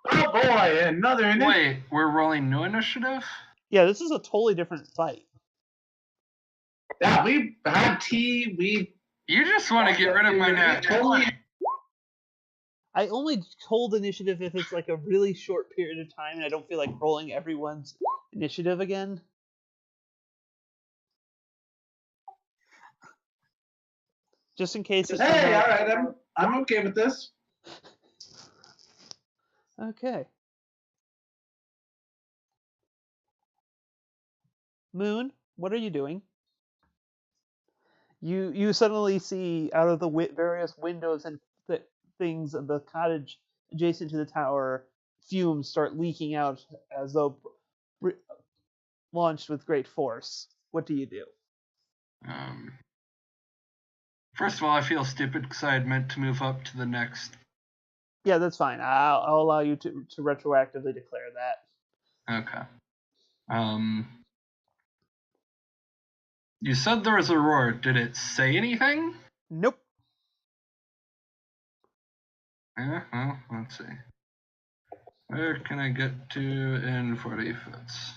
Oh boy, another initiative.
Wait, we're rolling new initiative?
Yeah, this is a totally different fight.
Yeah, we had tea.
You just want to get rid of my nat 20.
I only hold initiative if it's like a really short period of time and I don't feel like rolling everyone's initiative again. Just in case it's
Hey, all right, I'm okay with this.
Okay. Moon, what are you doing? You suddenly see out of the various windows and things of the cottage adjacent to the tower, fumes start leaking out as though launched with great force. What do you do?
First of all, I feel stupid because I had meant to move up to the next.
Yeah, that's fine. I'll allow you to retroactively declare that.
Okay. You said there was a roar. Did it say anything?
Nope.
Yeah, well, let's see. Where can I get to in 40 foots?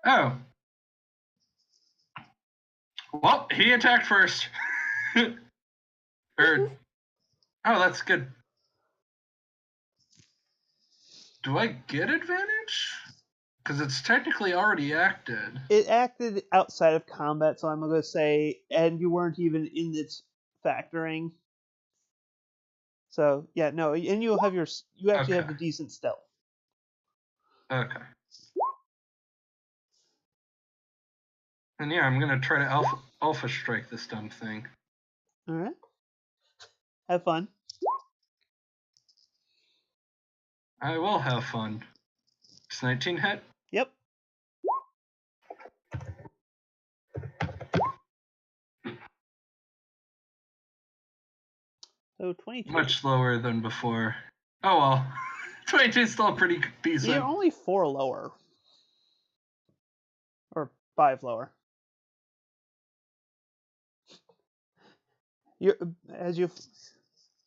Oh. Well, he attacked first. Oh, that's good. Do I get advantage? Because it's technically already acted.
It acted outside of combat, so I'm going to say, and you weren't even in its factoring. You actually have the decent stealth.
Okay. And yeah, I'm gonna try to alpha strike this dumb thing.
All right. Have fun.
I will have fun. It's 19 hit.
Yep. So 22.
Much lower than before. Oh well. 22 is still pretty decent.
You're only 4 lower. Or 5 lower.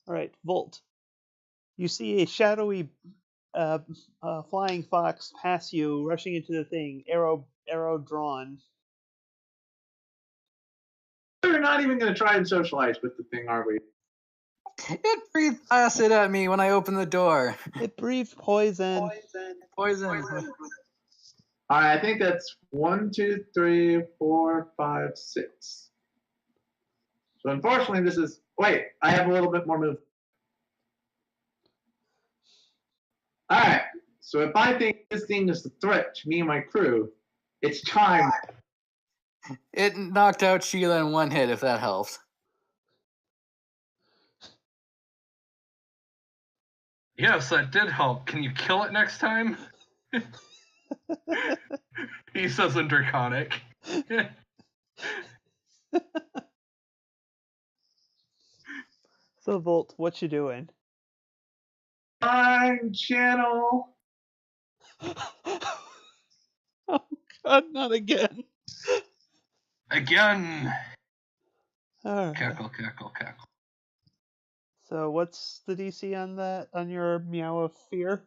Alright, Volt. You see a shadowy flying fox pass you, rushing into the thing, arrow drawn.
We're not even going to try and socialize with the thing, are we?
It breathed acid at me when I opened the door.
It breathed poison.
Poison.
All right, I think that's 1, 2, 3, 4, 5, 6. So unfortunately, this is. Wait, I have a little bit more movement. All right. So if I think this thing is a threat to me and my crew, it's time.
It knocked out Sheila in one hit, if that helps.
Yes, that did help. Can you kill it next time? He says in Draconic.
So Volt, what you doing?
Time channel.
Oh God, not again.
Again.
All right.
Cackle, cackle, cackle.
So what's the DC on that? On your Meow of Fear?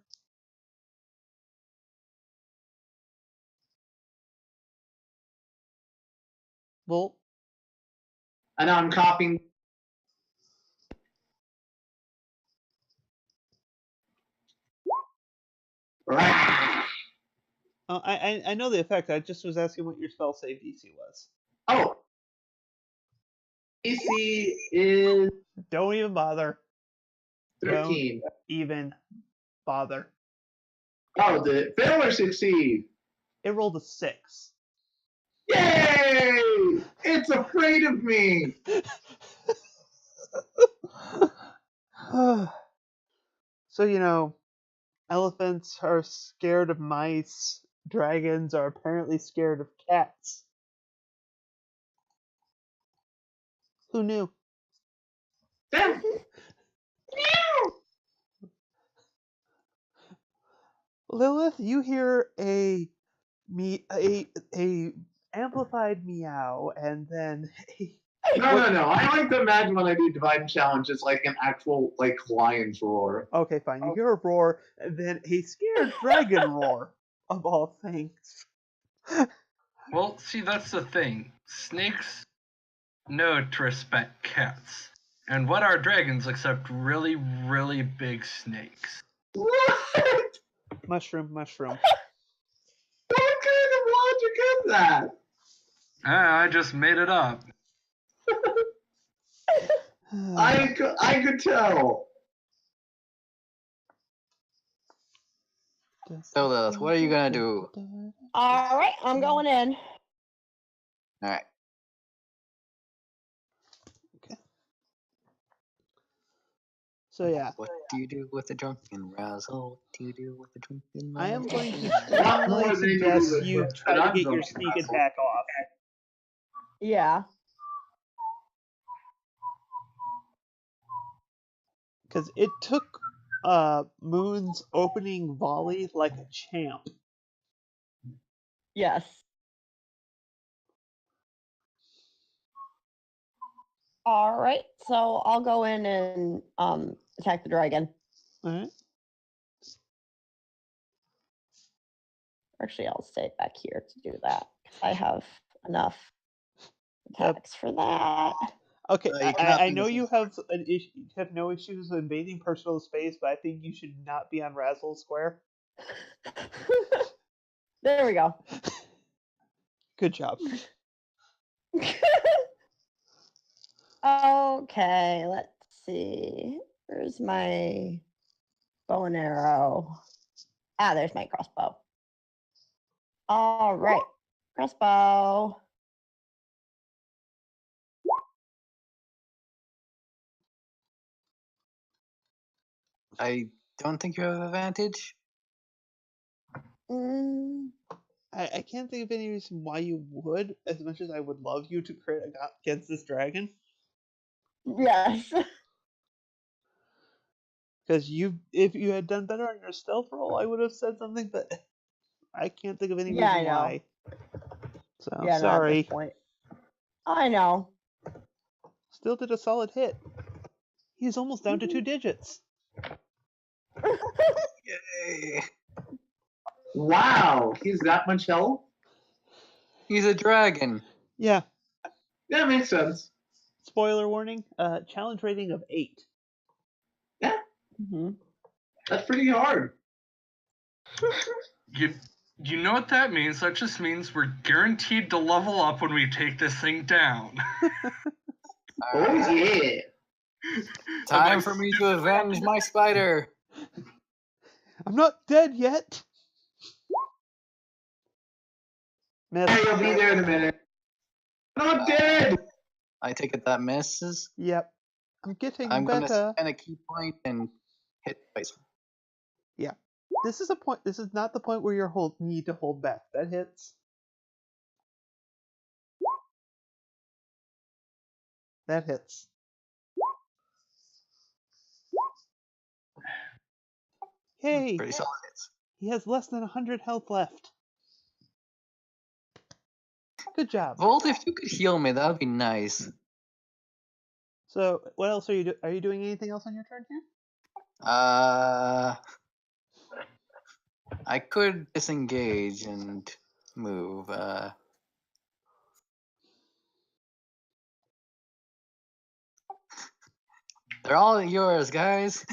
Volt?
I know I'm copying.
Oh, I know the effect. I just was asking what your spell save DC was.
Oh. AC is
Don't even bother.
13.
Don't even bother.
Oh, did it fail or succeed?
It rolled a 6.
Yay! It's afraid of me.
So, elephants are scared of mice. Dragons are apparently scared of cats. Who knew? Lilith, you hear a amplified meow, and then
No. I like to imagine when I do Divine Challenge, it's like an actual, lion's roar.
Okay, fine. You hear a roar, and then a scared dragon roar, of all things.
Well, see, that's the thing. Snakes know to respect cats. And what are dragons except really, really big snakes?
What?
Mushroom.
What kind of logic is that?
I just made it up.
I could tell.
So, Lilith, what are you gonna do?
All right, I'm going in.
All right.
So yeah.
What do you do with a drunken razzle? What do you do with a drunken
I am going to
Not more
strongly
than you
suggest
would
you
with
try to
an
get your
undrunken
sneak
razzle.
attack off.
Yeah.
Because it took Moon's opening volley like a champ.
Yes. All right, so I'll go in and attack the dragon.
Alright.
Actually, I'll stay back here to do that. I have enough attacks for that.
Okay,
You cannot
I
be
know
within
you have you have no issues with invading personal space, but I think you should not be on Razzle Square.
There we go.
Good job.
Okay, let's see. Where's my bow and arrow? Ah, there's my crossbow. All right, crossbow.
I don't think you have advantage.
Mm,
I can't think of any reason why you would, as much as I would love you to crit against this dragon.
yes.
Because if you had done better on your stealth roll, I would have said something, but I can't think of any
Yeah, I
reason
know.
why. So
Yeah, not at
sorry.
this point. I know.
Still did a solid hit. He's almost down to 2 digits.
Yay!
Wow, he's that much health?
He's a dragon.
Yeah.
That makes sense.
Spoiler warning. Challenge rating of 8.
Yeah,
Mhm.
that's pretty hard.
You know what that means? That just means we're guaranteed to level up when we take this thing down.
Oh yeah.
Time for me to avenge my spider.
I'm not dead yet. Miss.
Hey, you'll be there in a minute. I'm not dead.
I take it that misses.
Yep. I'm getting
I'm
better.
gonna spend a key point and hit twice.
Yeah. This is a point. This is not the point where you need to hold back. That hits. That hits. Hey,
Pretty solid hits.
he has less than 100 health left. Good job.
Volt, if you could heal me, that would be nice.
So, what else are you doing? Are you doing anything else on your turn here?
I could disengage and move. They're all yours, guys.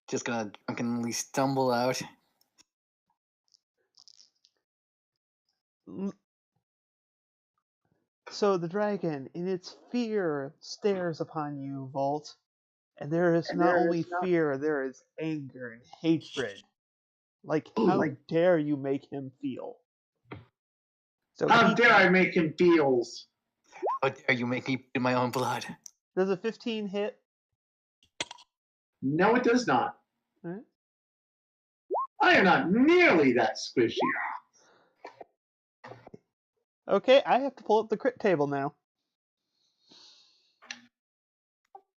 Just gonna drunkenly stumble out.
So the dragon, in its fear, stares upon you, Volt. And there is not only fear, there is anger and hatred. Like, how dare you make him feel? So
How dare I make him feels?
How dare you make me bleed my own blood?
Does a 15 hit?
No, it does not.
Alright.
I am not nearly that squishy.
Okay, I have to pull up the crit table now.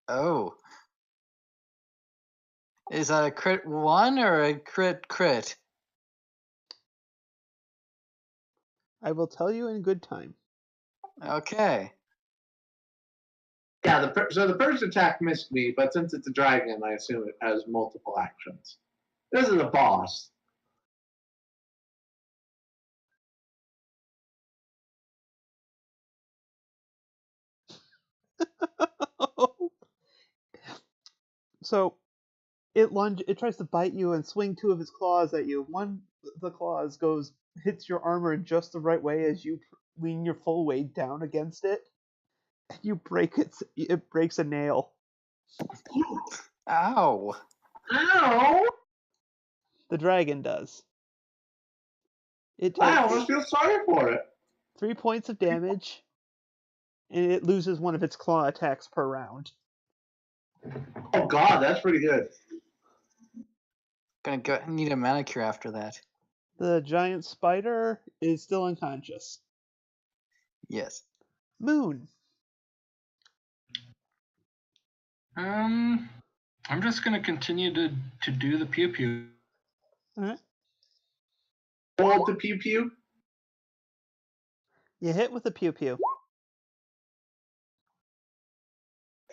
Oh. Is that a crit 1 or a crit?
I will tell you in good time.
Okay.
Yeah, so the first attack missed me, but since it's a dragon, I assume it has multiple actions. This is a boss.
So it tries to bite you and swing 2 of its claws at you. One of the claws hits your armor in just the right way as you lean your full weight down against it, and you it breaks a nail.
Ow.
Ow!
The dragon does. It
I
takes
almost feel sorry for it.
3 points of damage, and it loses one of its claw attacks per round.
Oh god, that's pretty good.
Need a manicure after that.
The giant spider is still unconscious.
Yes.
Moon.
I'm just gonna continue to do the pew pew.
Alright.
Roll the pew pew.
You hit with a pew pew.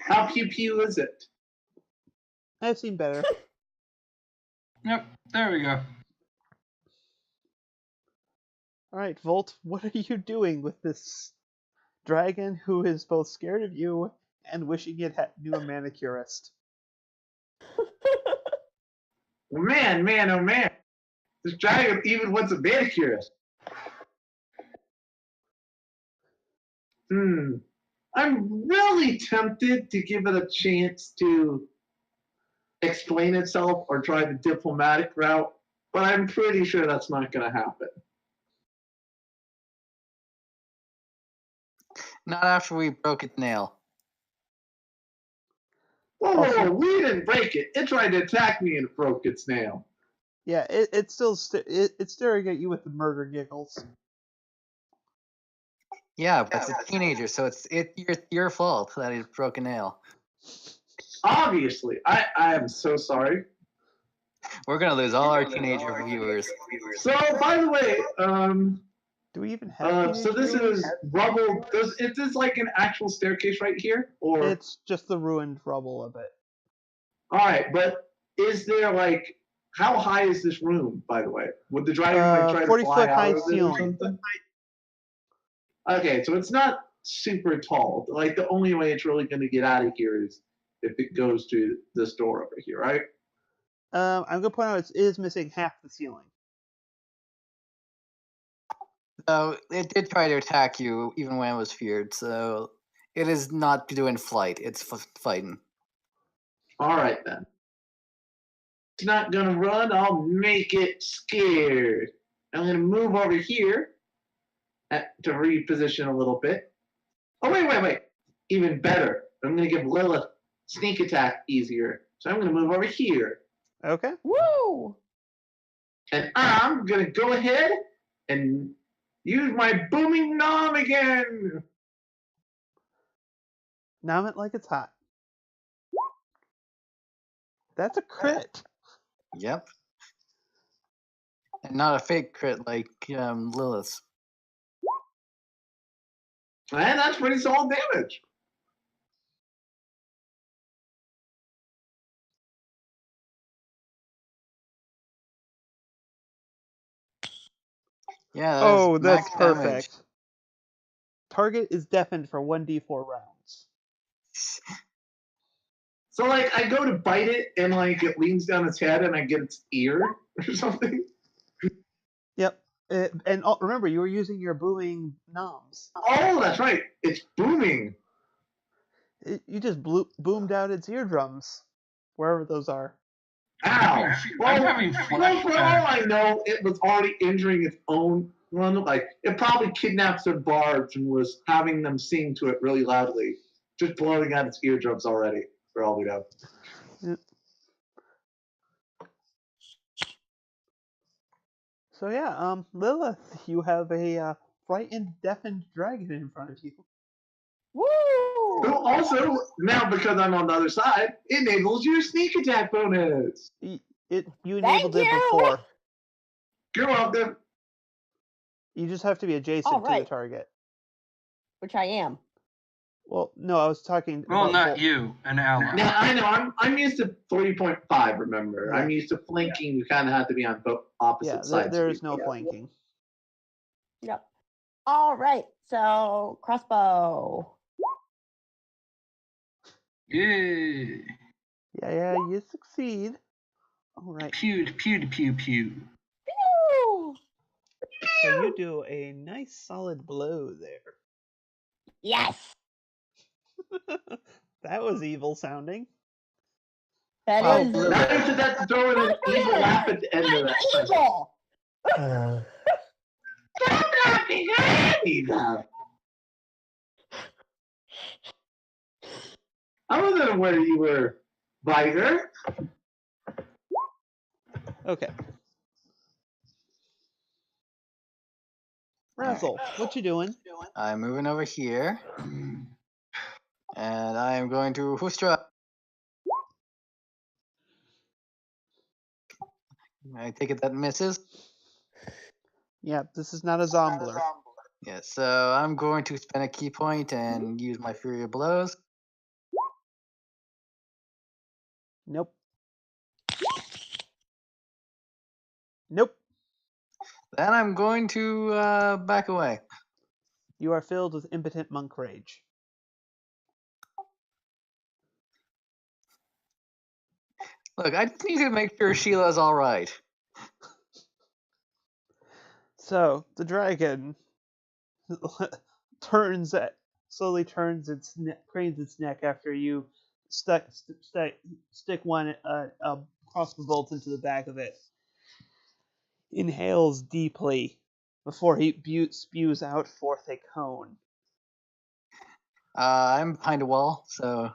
How pew pew is it?
I've seen better.
Yep, there we go.
Alright, Volt, what are you doing with this dragon who is both scared of you and wishing it knew a manicurist?
Man, oh man. This dragon even wants a manicure. I'm really tempted to give it a chance to explain itself or try the diplomatic route, but I'm pretty sure that's not going to happen.
Not after we broke its nail.
Whoa, we didn't break it. It tried to attack me and it broke its nail.
Yeah, it's still it's staring at you with the murder giggles.
Yeah, but it's a teenager, so it's your fault that it broke a nail.
Obviously, I am so sorry.
We're gonna lose all our teenager viewers.
So, by the way,
Do we even have?
so this is rubble. Is this like an actual staircase right here, or
It's just the ruined rubble of it.
all right? But is there like how high is this room? By the way, would the dragon like try to
40
fly
foot
out
high
of it or
ceiling.
something? Okay, so it's not super tall. Like the only way it's really going to get out of here is if it goes to this door over here, right?
I'm gonna point out it is missing half the ceiling.
So it did try to attack you even when it was feared. So it is not doing flight; it's fighting.
All right then. It's not gonna run. I'll make it scared. I'm gonna move over here to reposition a little bit. Oh wait. Even better. I'm gonna give Lilith sneak attack easier. So I'm gonna move over here.
Okay.
Woo!
And I'm gonna go ahead and use my booming nom again.
Nom it like it's hot. That's a crit.
Yep. And not a fake crit like Lilith's.
And that's pretty solid damage.
Yeah. That
Oh,
is
that's
max damage.
perfect. Target is deafened for 1d4 rounds.
So like I go to bite it and like it leans down its head and I get its ear or something.
Yep. And remember, you were using your booming noms.
Oh, that's right. It's booming.
You just boomed out its eardrums, wherever those are.
Ow.
I'm having
For all I know, it was already injuring its own one. Like it probably kidnapped some bards and was having them sing to it really loudly, just blowing out its eardrums already. For all we know.
Yep. So yeah, Lilith, you have a frightened, deafened dragon in front of you.
Woo!
Who also, now because I'm on the other side, enables your sneak attack bonus.
You enabled it
you!
before.
You're welcome.
You just have to be adjacent to the
Alright.
target.
Which I am.
Well, no, I was talking.
Well,
about
not you, an ally.
Now I know I'm used to 3.5. Remember,
Yeah.
I'm used to flanking. You kind of have to be on both opposite
Yeah,
sides.
there
of
is
each
no
other.
flanking.
Yep. All right. So crossbow.
Yay.
Yeah, you succeed. All right.
Pew, pew, pew, pew.
Pew!
So you do a nice solid blow there.
Yes.
That was evil sounding.
That
Wow,
is
Now you should have to throw in an evil laugh at the end of
I'm
that.
evil.
Stop laughing at me now. I wasn't aware you were Biter.
Okay. Razzle, what you doing?
I'm moving over here, and I am going to Hoostra. I take it that misses.
Yeah, this is not a zombler.
Yeah, so I'm going to spend a key point and use my Fury of Blows.
Nope. Nope.
Then I'm going to back away.
You are filled with impotent monk rage.
Look, I just need to make sure Sheila's all right.
So the dragon slowly turns its cranes its neck after you stick one crossbow bolt into the back of it. Inhales deeply before he spews out forth a cone.
I'm behind a wall, so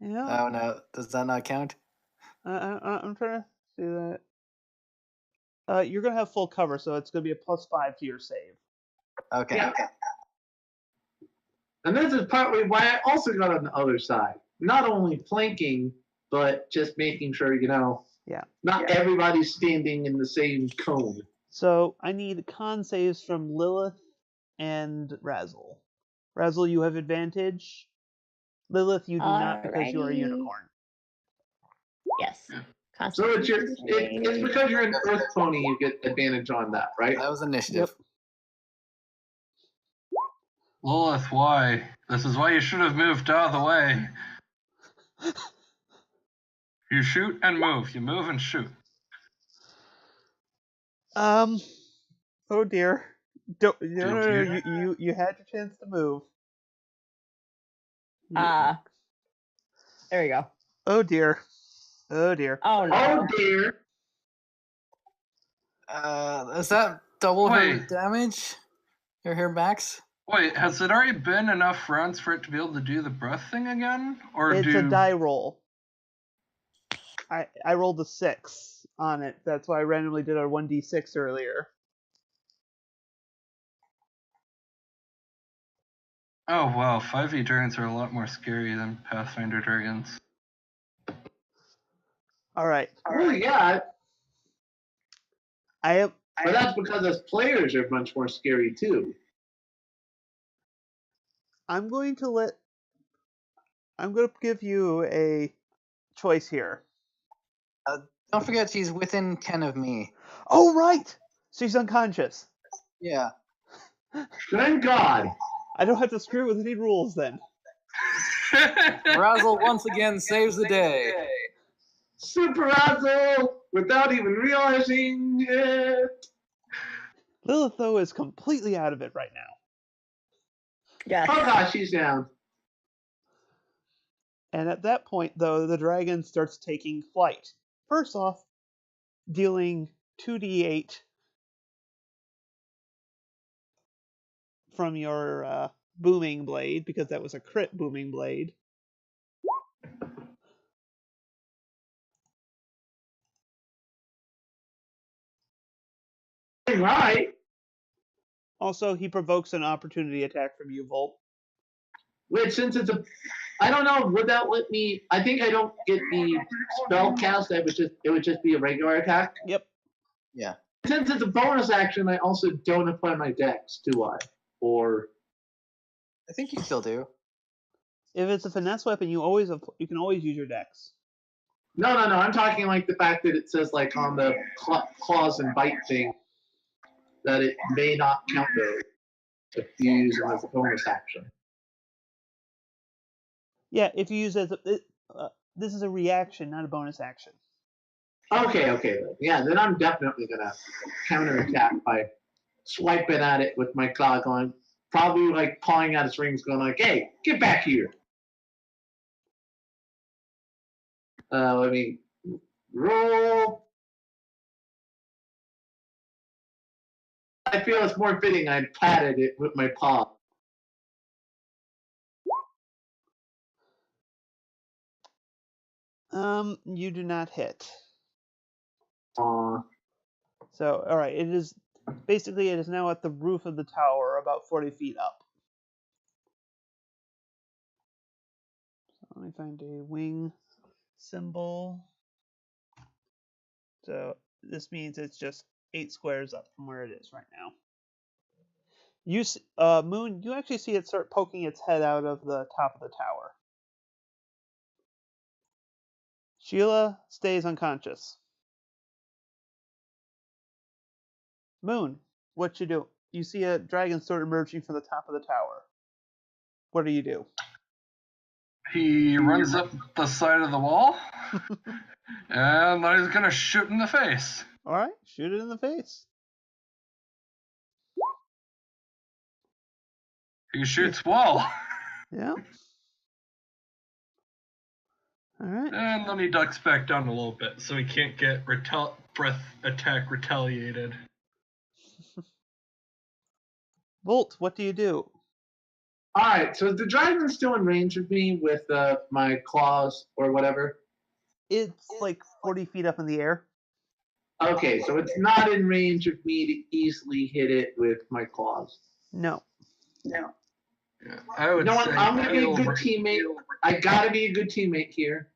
Yeah,
oh no, does that not count?
I'm trying to see that. You're gonna have full cover, so it's gonna be a +5 to your save.
Okay.
Yeah. And this is partly why I also got on the other side. Not only flanking, but just making sure,
Yeah.
not everybody's standing in the same cone.
So I need con saves from Lilith and Razzle. Razzle, you have advantage. Lilith, you do not because you are a
Alrighty.
unicorn.
Yes.
So it's because you're an earth pony, you get advantage on that, right?
That was initiative.
Lilith, why? This is why you should have moved out of the way. You shoot and move. You move and shoot.
Oh dear. No. You had your chance to move.
There we go.
Oh dear. Oh dear.
Oh no.
Oh dear.
Is that double her
Wait.
damage? Her max?
Wait, has it already been enough rounds for it to be able to do the breath thing again? Or
It's a die roll. I rolled a 6 on it. That's why I randomly did a 1d6 earlier.
Oh wow, 5e dragons are a lot more scary than Pathfinder dragons.
Alright.
Oh yeah,
I have
but that's because us players are much more scary too.
I'm going to give you a choice here.
Don't forget she's within 10 of me.
Oh right! She's unconscious.
Yeah.
Thank God.
I don't have to screw with any rules then.
Razzle once again saves the day.
Super Razzle without even realizing it.
Lilith, though, is completely out of it right now.
Yes.
Oh gosh, she's down.
And at that point, though, the dragon starts taking flight. First off, dealing 2d8 from your booming blade, because that was a crit booming blade.
Right.
Also, he provokes an opportunity attack from you, Volt.
Which, since it's I don't know, would that let me? I think I don't get the spell cast. It would just be a regular attack.
Yep.
Yeah.
Since it's a bonus action, I also don't apply my dex, do I? Or
I think you still do.
If it's a finesse weapon, you can always use your dex.
no. I'm talking like the fact that it says like on the claws and bite thing that it may not count those if you use them as a bonus action.
Yeah, if you use it as this is a reaction, not a bonus action.
Okay. Yeah, then I'm definitely gonna counterattack by swiping at it with my claw, going probably like pawing at its rings, going like, "Hey, get back here!" Let me roll. I feel it's more fitting I patted it with my paw.
You do not hit.
Aw.
So, all right, it is now at the roof of the tower, about 40 feet up. So let me find a wing symbol. So this means it's just 8 squares up from where it is right now. Moon, you actually see it start poking its head out of the top of the tower. Sheila stays unconscious. Moon, what you do? You see a dragon start emerging from the top of the tower. What do you do?
He runs up the side of the wall, and then he's gonna shoot in the face.
All right, shoot it in the face.
He shoots wall.
Yeah. All right.
And then he ducks back down a little bit so he can't get breath attack retaliated.
Volt, what do you do?
All right, so is the dragon still in range of me with my claws or whatever?
It's like 40 feet up in the air.
Okay, so it's not in range of me to easily hit it with my claws.
No.
No.
Yeah, I would
You know what?
say
I'm going to be a good teammate. I got to be a good teammate here.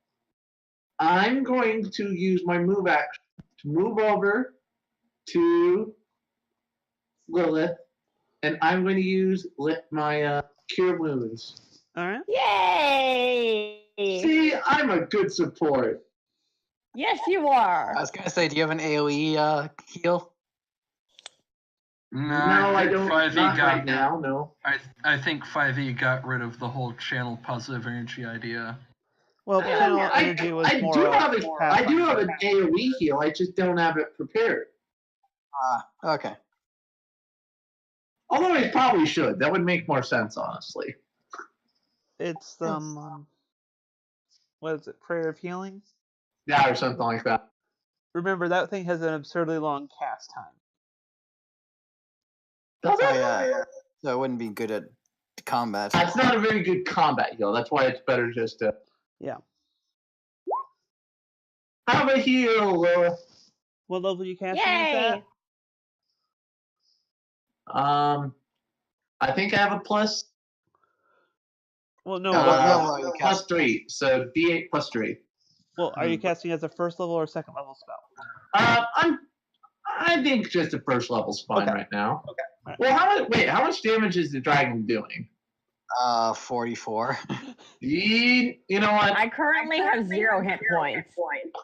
I'm going to use my move action to move over to Lilith, and I'm going to use my cure wounds.
All right.
Yay!
See, I'm a good support.
Yes, you are.
I was gonna say, do you have an AOE heal?
No, I don't.
5e
Not
got,
right now. No.
I think 5e got rid of the whole channel positive energy idea.
Well, channel energy was
I
more.
do have an
Pathfinder.
AOE heal. I just don't have it prepared.
Okay.
Although I probably should. That would make more sense, honestly.
It's what is it? Prayer of Healing.
Yeah, or something like that.
Remember that thing has an absurdly long cast time.
Does it?
Yeah. So it wouldn't be good at combat.
That's not a very good combat heal. That's why it's better just to.
Yeah.
Have a heal, Lilith.
What level are you casting
Yay!
at?
I think I have a plus.
Well, no.
What level are you
Plus
casting?
3. So D8 plus 3.
Well, are you casting as a first level or second level spell?
I think just a first level's fine
Okay.
right now.
Okay. Right.
Well, how much damage is the dragon doing?
44.
You know what?
I currently have 0 hit points.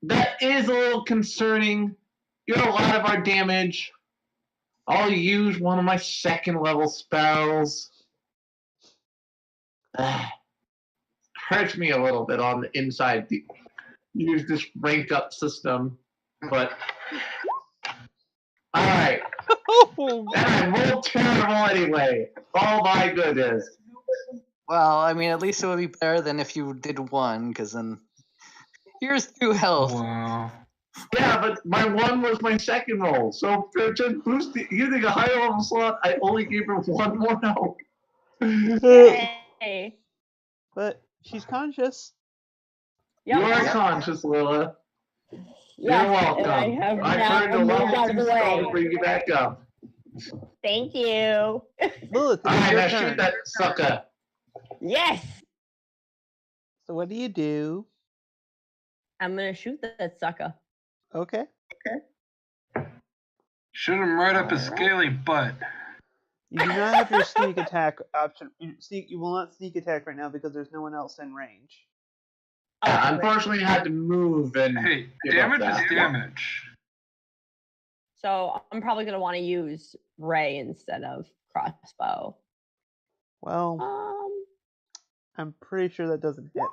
That is a little concerning. You know, a lot of our damage. I'll use one of my second level spells. Hurts me a little bit on the inside. Use this rank up system, but all right. And I rolled terrible anyway. Oh my goodness.
Well, I mean, at least it would be better than if you did 1, because then here's 2 health.
Wow.
Yeah, but my 1 was my second roll. So for just using a higher level slot, I only gave her 1 more health.
Yay!
But she's conscious.
Yep.
You are conscious, Lila.
Yes,
You're welcome.
and I have
I
now
turned a
moved
level
out of
2
the
spell to
way.
bring you back up.
Thank you.
Lilith, it's
Alright,
your
now
turn.
shoot that sucker.
Yes,
So what do you do?
I'm gonna shoot that sucker.
Okay.
Shoot him right up his scaly butt.
You do not have your sneak attack option. You will not sneak attack right now because there's no one else in range.
Unfortunately, I had to move and.
Hey,
give up
damage is
that.
damage.
So I'm probably gonna want to use Ray instead of crossbow.
Well, I'm pretty sure that doesn't hit.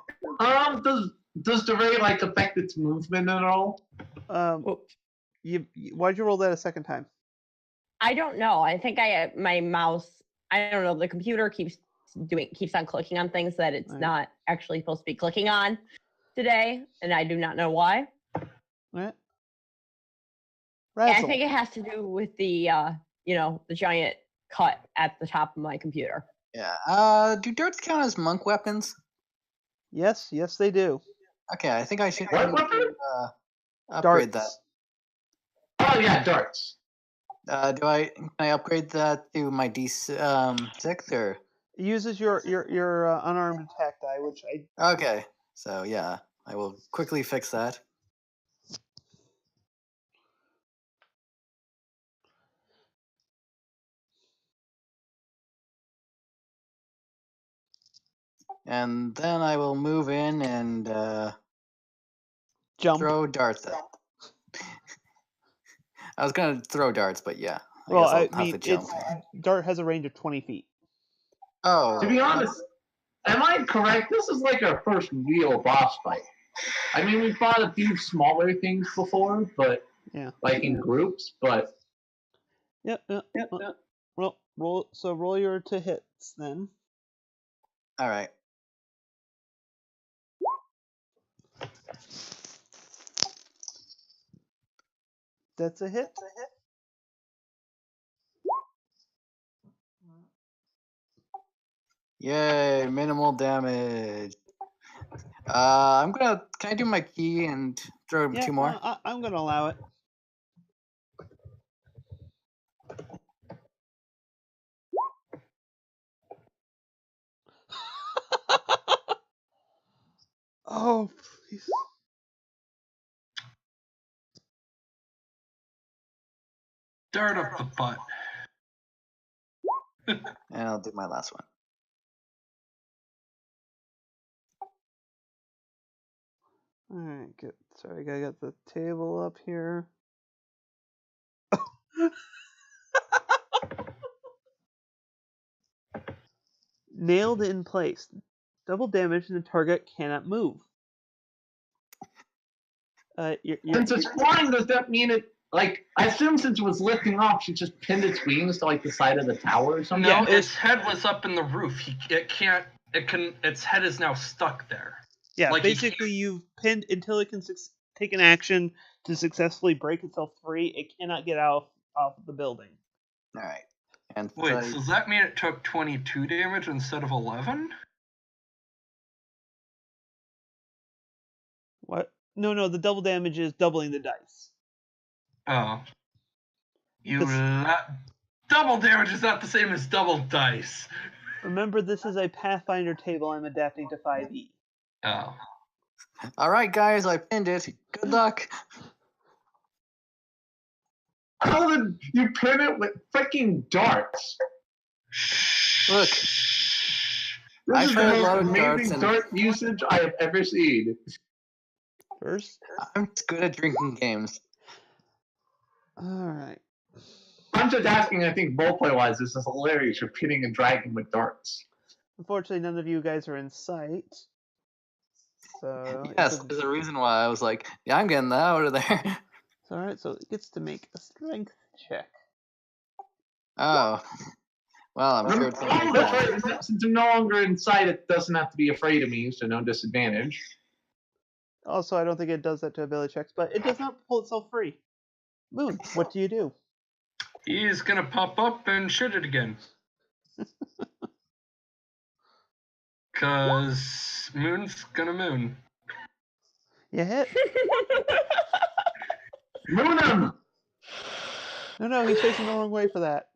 Does the ray affect its movement at all?
Why'd you roll that a second time?
I don't know. I think my mouse. I don't know. The computer keeps on clicking on things that it's
Right.
not actually supposed to be clicking on today, and I do not know why.
Right.
And I
Razzle.
think it has to do with the the giant cut at the top of my computer.
Yeah. Do darts count as monk weapons?
Yes, they do.
Okay, I think I should
What weapon?
upgrade
Darts.
Oh yeah, darts.
that. Can I upgrade that to my D6 or?
It uses your unarmed attack die, which I
Okay, so yeah, I will quickly fix that. And then I will move in and
jump.
throw darts at. I was gonna throw darts, but yeah.
Well,
guess I'll
I
have to
mean,
jump.
dart has a range of 20 feet.
Oh.
To be honest, am I correct? This is like our first real boss fight. I mean, we fought a few smaller things before, but
Yeah.
like in groups. But
Yep. Well, roll your to hits then.
All right.
That's a hit.
Yay, minimal damage. Can I do my key and throw
Yeah,
2 more?
I'm gonna allow it. Oh, please.
Dart up the butt.
And I'll do my last one.
All right, good. Sorry, I gotta get the table up here. Nailed in place. Double damage and the target cannot move.
since it's flying, does that mean it? Like, I assume since it was lifting off, she just pinned its wings to like the side of the tower or something.
No,
Yeah,
its head was up in the roof. Its head is now stuck there.
Yeah,
Like,
basically you've pinned until it can take an action to successfully break itself free. It cannot get off of the building.
All right. And
Wait, so does that mean it took 22 damage instead of 11?
What? No, the double damage is doubling the dice.
Oh.
Because-
Double damage is not the same as double dice.
Remember, this is a Pathfinder table I'm adapting to 5e.
Oh.
all right, guys, I pinned it. Good luck.
How did you pin it with freaking darts?
Look,
This
I
is the
tried a lot
most
of darts
amazing
and-
dart usage I have ever seen.
First?
I'm just good at drinking games.
Alright.
I'm just asking, I think roleplay-wise, this is hilarious. You're pitting a dragon with darts.
Unfortunately, none of you guys are in sight. So
Yes,
it's
there's a reason why I was like, yeah, I'm getting that out of there.
alright, so it gets to make a strength check.
Oh. Well, I'm sure it's
Oh,
gonna be
that's
bad.
right. Since I'm no longer inside, it doesn't have to be afraid of me, so no disadvantage.
Also, I don't think it does that to ability checks, but it does not pull itself free. Moon, what do you do?
He's gonna pop up and shoot it again. Cause Moon's gonna moon.
You hit?
Moon him!
No, he's facing the wrong way for that.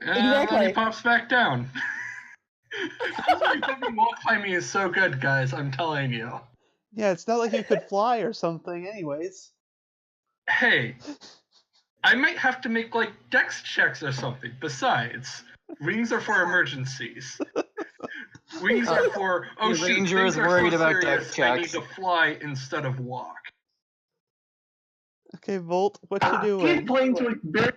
And then
Exactly.
he pops back down. Something wall climbing is so good, guys, I'm telling you.
Yeah, it's not like you could fly or something, anyways.
Hey, I might have to make like dex checks or something. Besides, wings are for emergencies. Wings are for
The
shoot,
ranger
things
is
are
worried
so
about
serious,
dex
I need
checks.
to fly instead of walk.
Okay, Volt, what you
He's
doing?
playing to a very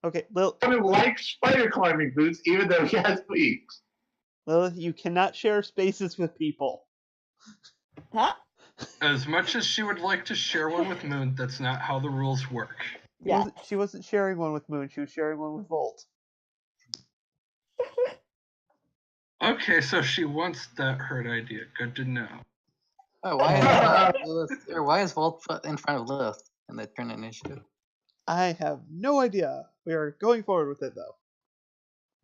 Okay, Lilith,
who likes spider climbing boots, even though he has wings.
you cannot share spaces with people.
Huh?
As much as she would like to share one with Moon, that's not how the rules work.
Yeah.
She wasn't sharing one with Moon, she was sharing one with Volt.
Okay, so she wants that herd idea. Good to know.
Oh, why is Volt in front of Lilith in the turn initiative?
I have no idea. We are going forward with it, though.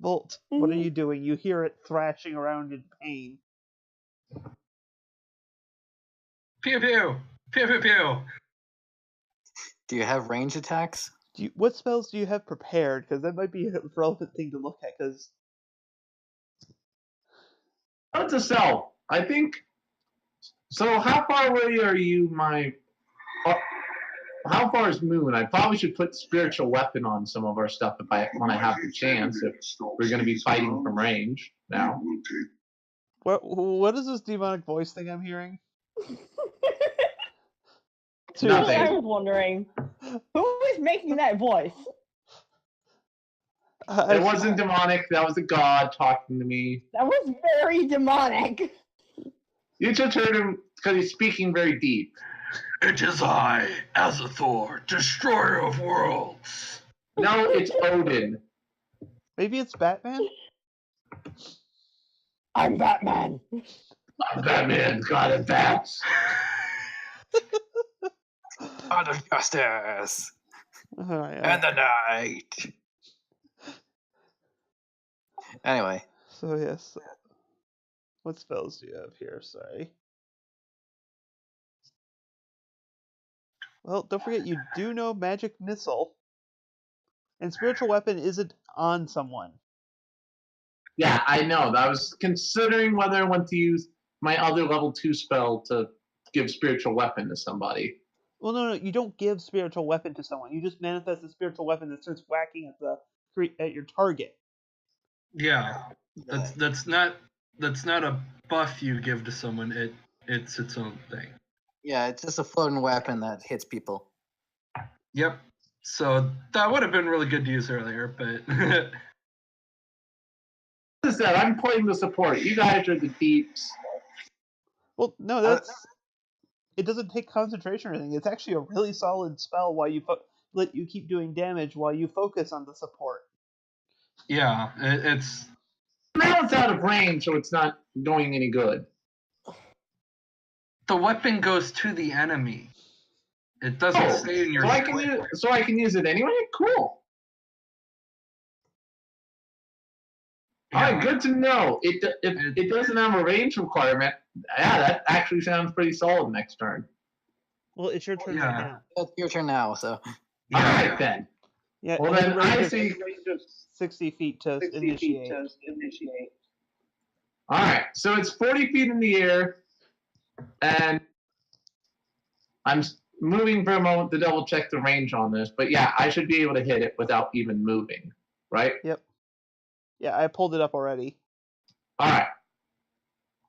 Volt, what are
Mhm.
you doing? You hear it thrashing around in pain.
Pew pew! Pew pew pew!
Do you have range attacks?
What spells do you have prepared? Because that might be a relevant thing to look at, because...
Note to self, I think. So, how far away are you, how far is Moon? I probably should put spiritual weapon on some of our stuff when I have the chance. If we're going to be fighting from range now.
What is this demonic voice thing I'm hearing?
Nothing.
I was wondering, who is making that voice?
It wasn't demonic. That was a god talking to me.
That was very demonic.
You just heard him because he's speaking very deep.
It is I, Azathoth, destroyer of worlds.
No, it's Odin.
Maybe it's Batman?
I'm Batman.
Batman, God of bats.
God of justice
Yeah.
and the night. Anyway,
So yes. What spells do you have here? Sorry. Well, don't forget you do know magic missile. And spiritual weapon isn't on someone.
Yeah, I know. I was considering whether I want to use my other level 2 spell to give spiritual weapon to somebody.
Well, no, you don't give spiritual weapon to someone. You just manifest a spiritual weapon that starts whacking at your target.
Yeah, that's not a buff you give to someone. It's its own thing.
yeah, it's just a floating weapon that hits people.
Yep. So that would have been really good to use earlier, but
As I said, I'm playing the support. You guys are the deeps.
Well, no, it doesn't take concentration or anything. It's actually a really solid spell while you let you keep doing damage while you focus on the support.
yeah, it's
Now it's out of range, so it's not going any good.
the weapon goes to the enemy. It doesn't stay in your.
So I can use it anyway? Cool.
Yeah.
All right, good to know. It doesn't have a range requirement. Yeah, that actually sounds pretty solid next turn.
Well, it's your turn right
Yeah.
now.
It's your turn now, so.
Yeah.
All right, then.
Yeah,
Well,
it has
then
a range
I
of
see.
60 feet to initiate.
All right, so it's 40 feet in the air, and I'm moving for a moment to double check the range on this. But yeah, I should be able to hit it without even moving, right?
Yep. Yeah, I pulled it up already.
All right.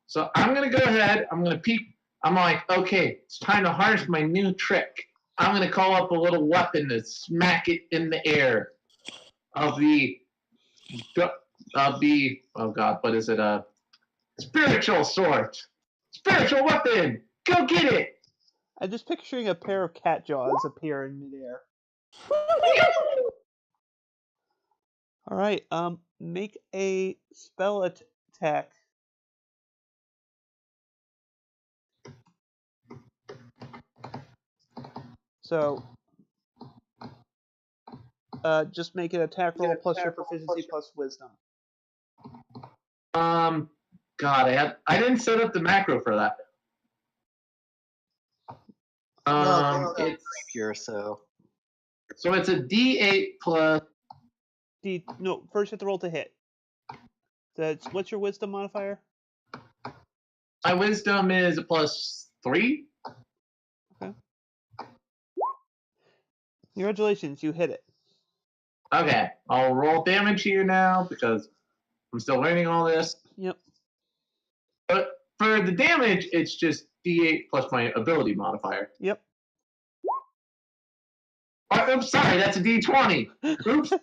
So I'm going to go ahead. I'm going to peek. I'm like, okay, it's time to harness my new trick. I'm going to call up a little weapon to smack it in the air of the oh God, what is it? Spiritual sword. Spiritual weapon. Go get it.
I'm just picturing a pair of cat jaws appear in midair. All right, make a spell attack. So, just make an attack roll plus your proficiency plus wisdom.
God, I didn't set up the macro for that. It's
Here, so.
so it's a D8 plus.
No, first you have to roll to hit. What's your wisdom modifier?
My wisdom is a +3.
Okay. Congratulations, you hit it.
Okay, I'll roll damage here now because I'm still learning all this.
Yep.
But for the damage, it's just D8 plus my ability modifier.
Yep.
Oh, I'm sorry, that's a D20. Oops.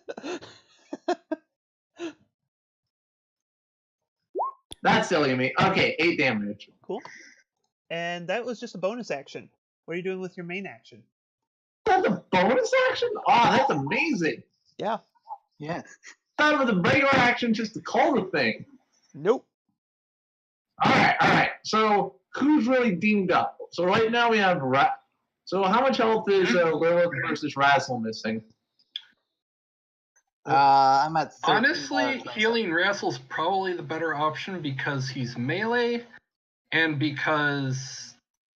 That's silly of me. Okay, 8 damage.
Cool. And that was just a bonus action. What are you doing with your main action?
That's a bonus action? Oh, that's amazing.
Yeah.
Yeah.
Thought of the regular action just to call the thing.
Nope.
All right. So who's really deemed up? So right now we have So how much health is Lilith versus Razzle missing?
I'm at 13.
Honestly, healing Razzle's probably the better option because he's melee, and because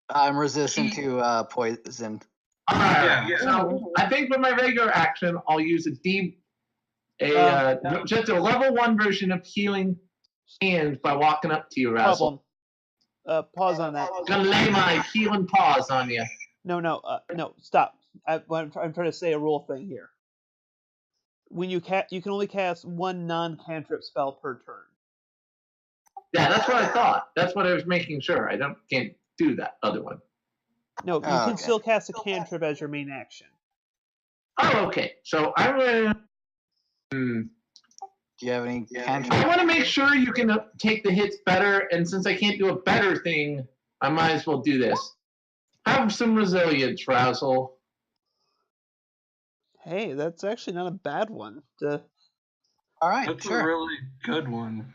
I'm resistant to poison.
All right.
Yeah.
So I think for my regular action, I'll use just a level 1 version of healing hands by walking up to you, Razzle.
Problem. Pause on that.
I'm gonna lay my healing paws on you.
No, stop. I'm trying to say a rule thing here. When you can only cast one non-cantrip spell per turn.
Yeah, that's what I thought. That's what I was making sure. Can't do that other one.
No, you can still cast a cantrip as your main action.
Oh, okay. So I'm gonna.
Do Do you have any
I
cantrips?
want to make sure you can take the hits better, and since I can't do a better thing, I might as well do this. Have some resilience, Razzle.
Hey, that's actually not a bad one.
All right,
That's a
sure.
really good one.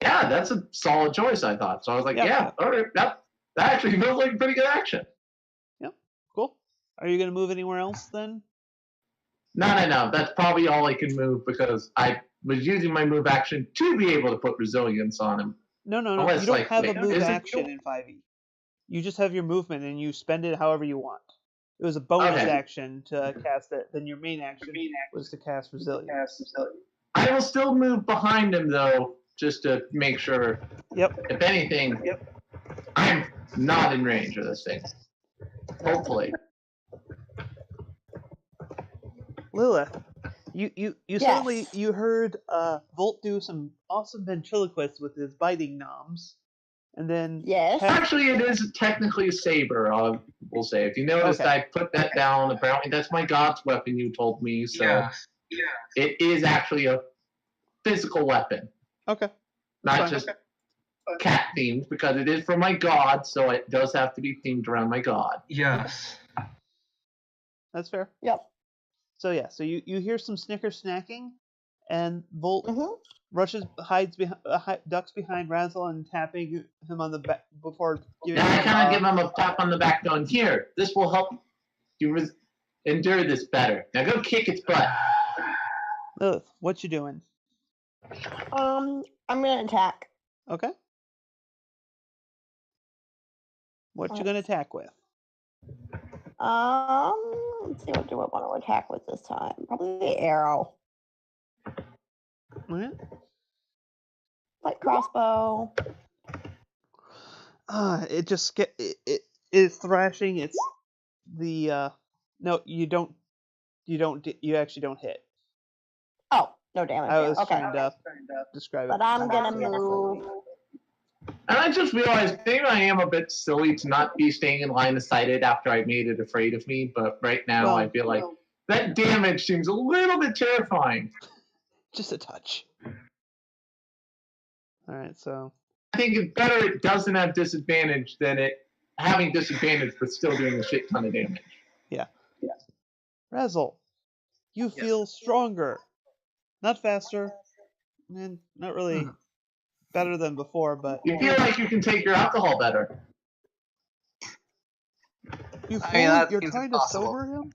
Yeah, that's a solid choice, I thought. So I was like,
Yeah.
all right, that actually feels like pretty good action.
Cool. Are you going to move anywhere else then?
No. That's probably all I can move because I was using my move action to be able to put resilience on him.
No.
Unless,
You don't
like,
have a
wait,
move
is it-
action in 5e. You just have your movement and you spend it however you want. It was a bonus
Okay.
action to cast it. Then your main action was to cast resilience.
I will still move behind him though, just to make sure.
Yep.
If anything, I'm not in range of this thing. Hopefully.
Lilith, you
Yes.
suddenly you heard Volt do some awesome ventriloquists with his biting knobs, and then
Yes.
Actually, it is technically a saber. We'll say. If you noticed,
Okay.
I put that down. Apparently, that's my god's weapon. You told me, so
Yeah.
it is actually a physical weapon,
okay,
not
fine.
just cat themed, because it is for my god. So it does have to be themed around my god.
Yes.
That's fair.
Yep.
So yeah, so you hear some snicker snacking, and Volt
Mhm.
ducks behind Razzle and tapping him on the back before giving
Now I
him
kind of give him a tap on the back, going, "Here, this will help you endure this better. Now go kick its butt."
Lilith, what you doing?
I'm gonna attack.
Okay. What you gonna attack with?
Let's see, what do I want to attack with this time? Probably the arrow.
Alright.
Like crossbow.
It just it is thrashing. It's the no, you actually don't hit.
Oh, no damage.
I
there.
was
Okay.
trying to describe it.
But I'm gonna move.
And I just realized maybe I am a bit silly to not be staying in line of sighted after I made it afraid of me, but right now
Well,
I feel like that damage seems a little bit terrifying.
Just a touch. Alright, so
I think it's better it doesn't have disadvantage than it having disadvantage but still doing a shit ton of damage.
Razzle, you
Yes.
feel stronger. Not faster. And not really better than before, but
You feel like you can take your alcohol better.
you
I mean, that
you're
seems
trying
impossible.
to sober him?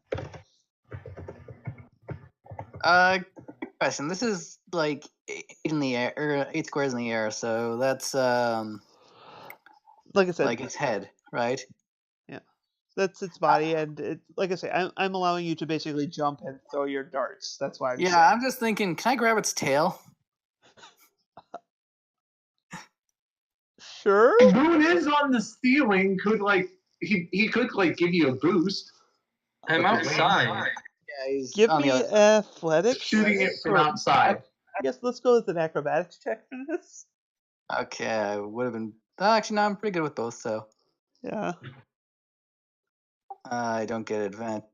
Question. This is like 8 in the air, or 8 squares in the air, so that's
Like I said,
like its head, right?
that's its body, and it, like I say, I'm allowing you to basically jump and throw your darts. That's why I'm
Yeah,
saying.
I'm just thinking, can I grab its tail?
Sure.
Boone is on the ceiling, could like he could like give you a boost.
I'm outside.
Yeah, he's
Give
on
me
the other.
athletics.
Shooting it from
or-
outside.
I guess let's go with an acrobatics check for this.
Okay, I would have been. Actually, no, I'm pretty good with both, so
Yeah.
I don't get advantage.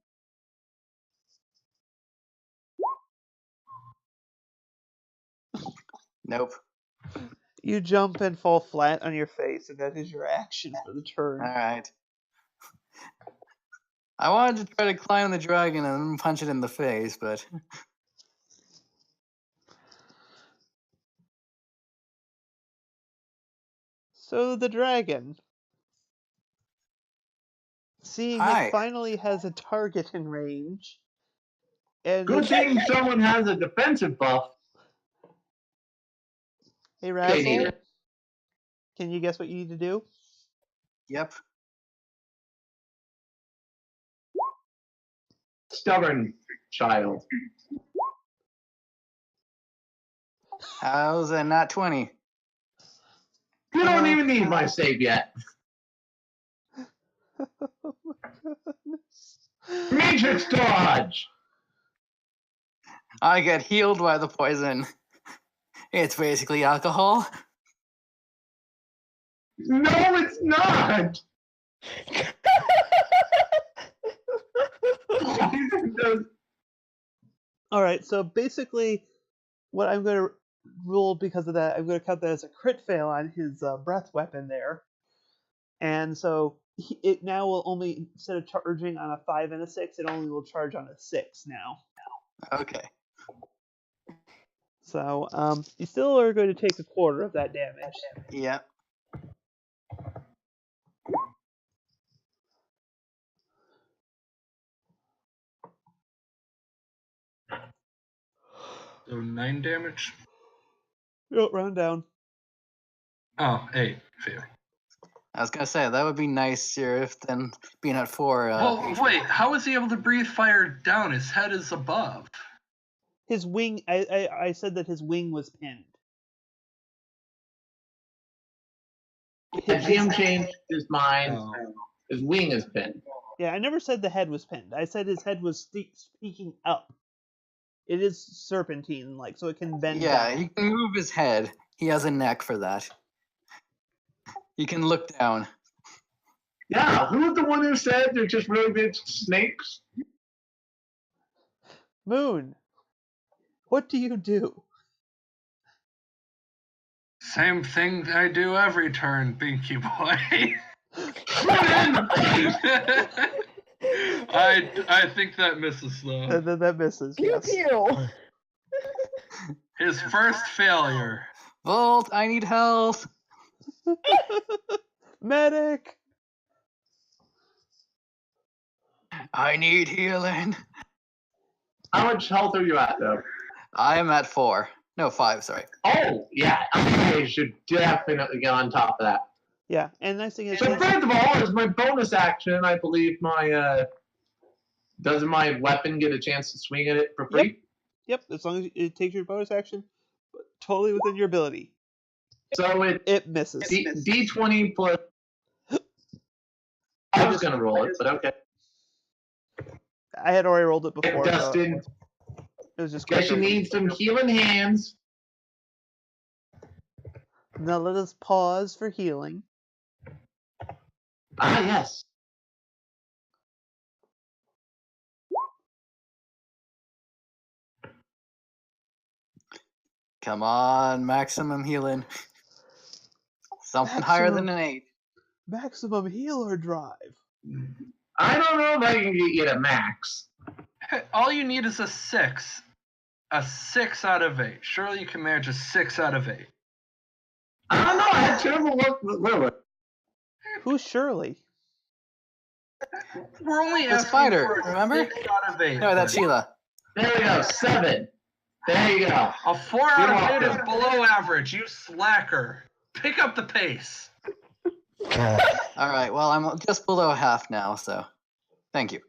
Nope.
You jump and fall flat on your face, and that is your action for the turn.
All right. I wanted to try to climb the dragon and then punch it in the face, but
So the dragon, seeing
Hi.
it finally has a target in range, and
Good thing someone has a defensive buff.
hey
They need
Razzle,
it.
can you guess what you need to do?
yep.
Stubborn child.
How's that not 20?
You don't even need my save yet. Matrix dodge.
I get healed by the poison. It's basically alcohol.
No, it's not.
All right, so basically, what I'm going to rule because of that, I'm going to count that as a crit fail on his breath weapon there. And so it now will only, instead of charging on a 5 and a 6, it only will charge on a 6 now.
Okay.
So you still are going to take a quarter of that damage.
Yeah.
So 9 damage.
Oh, round down.
Oh, 8. Fail.
I was gonna say that would be nicer if than being at 4.
Well,
HP.
wait. How is he able to breathe fire down? His head is above.
His wing, I said that his wing was pinned.
GM changed his mind.
Oh.
His wing is pinned.
Yeah, I never said the head was pinned. I said his head was speaking up. It is serpentine-like, so it can bend
Yeah,
down.
he can move his head. He has a neck for that. He can look down.
Yeah, who was the one who said they're just really big snakes?
Moon, what do you do?
Same thing I do every turn, Binky Boy. I think that misses though.
And then that misses.
Pew
Yes.
pew.
His first failure.
Volt, I need health.
Medic.
I need healing.
How much health are you at, though?
I am at 4. No, 5, sorry.
Oh, yeah, I should definitely get on top of that.
Yeah, and nice thing is,
So first of all, as my bonus action, I believe my doesn't my weapon get a chance to swing at it for free?
yep, as long as it takes your bonus action, but totally within your ability.
So
It misses.
D20 plus. I was gonna roll it, but okay.
I had already rolled it before. So
Dustin,
it was just
guess you need some healing hands.
Now let us pause for healing.
Ah, yes.
Come on, maximum healing. Something higher than an 8.
Maximum healer drive.
I don't know if I can get you to max.
All you need is a 6. A 6 out of 8. Surely you can manage a 6 out of 8.
I don't know. I had terrible luck with Lilith.
Who's Shirley?
We're only
The
asking
spider,
for a
remember?
6 out of 8.
No, that's Sheila.
There we go. 7. There you go.
A 4 out of 8 is
welcome.
below average. You slacker. Pick up the pace.
Alright, well, I'm just below half now, so thank you.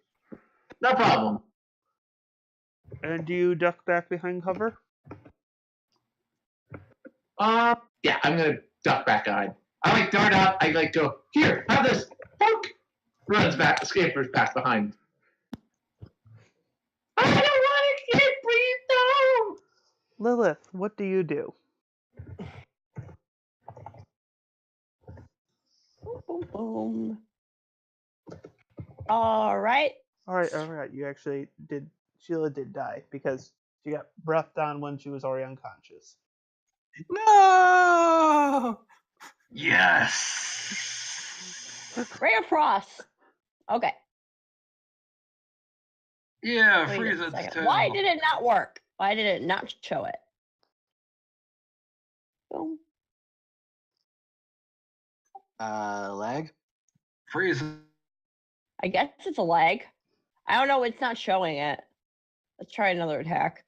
No problem.
And do you duck back behind cover?
Yeah, I'm gonna duck back behind. I like dart out. I like go here. Have this. Poke. Runs back. Scampers back behind. I don't want to get breathed out.
Lilith, what do you do?
Boom, boom, boom. All right.
All right. You actually did. Sheila did die because she got breathed on when she was already unconscious.
No!
Yes.
Ray of Frost. Okay.
Yeah,
Wait
freeze
a
its
second.
tail.
Why did it not work? Why did it not show it? Boom.
Lag?
Freeze.
I guess it's a lag. I don't know. It's not showing it. Let's try another attack.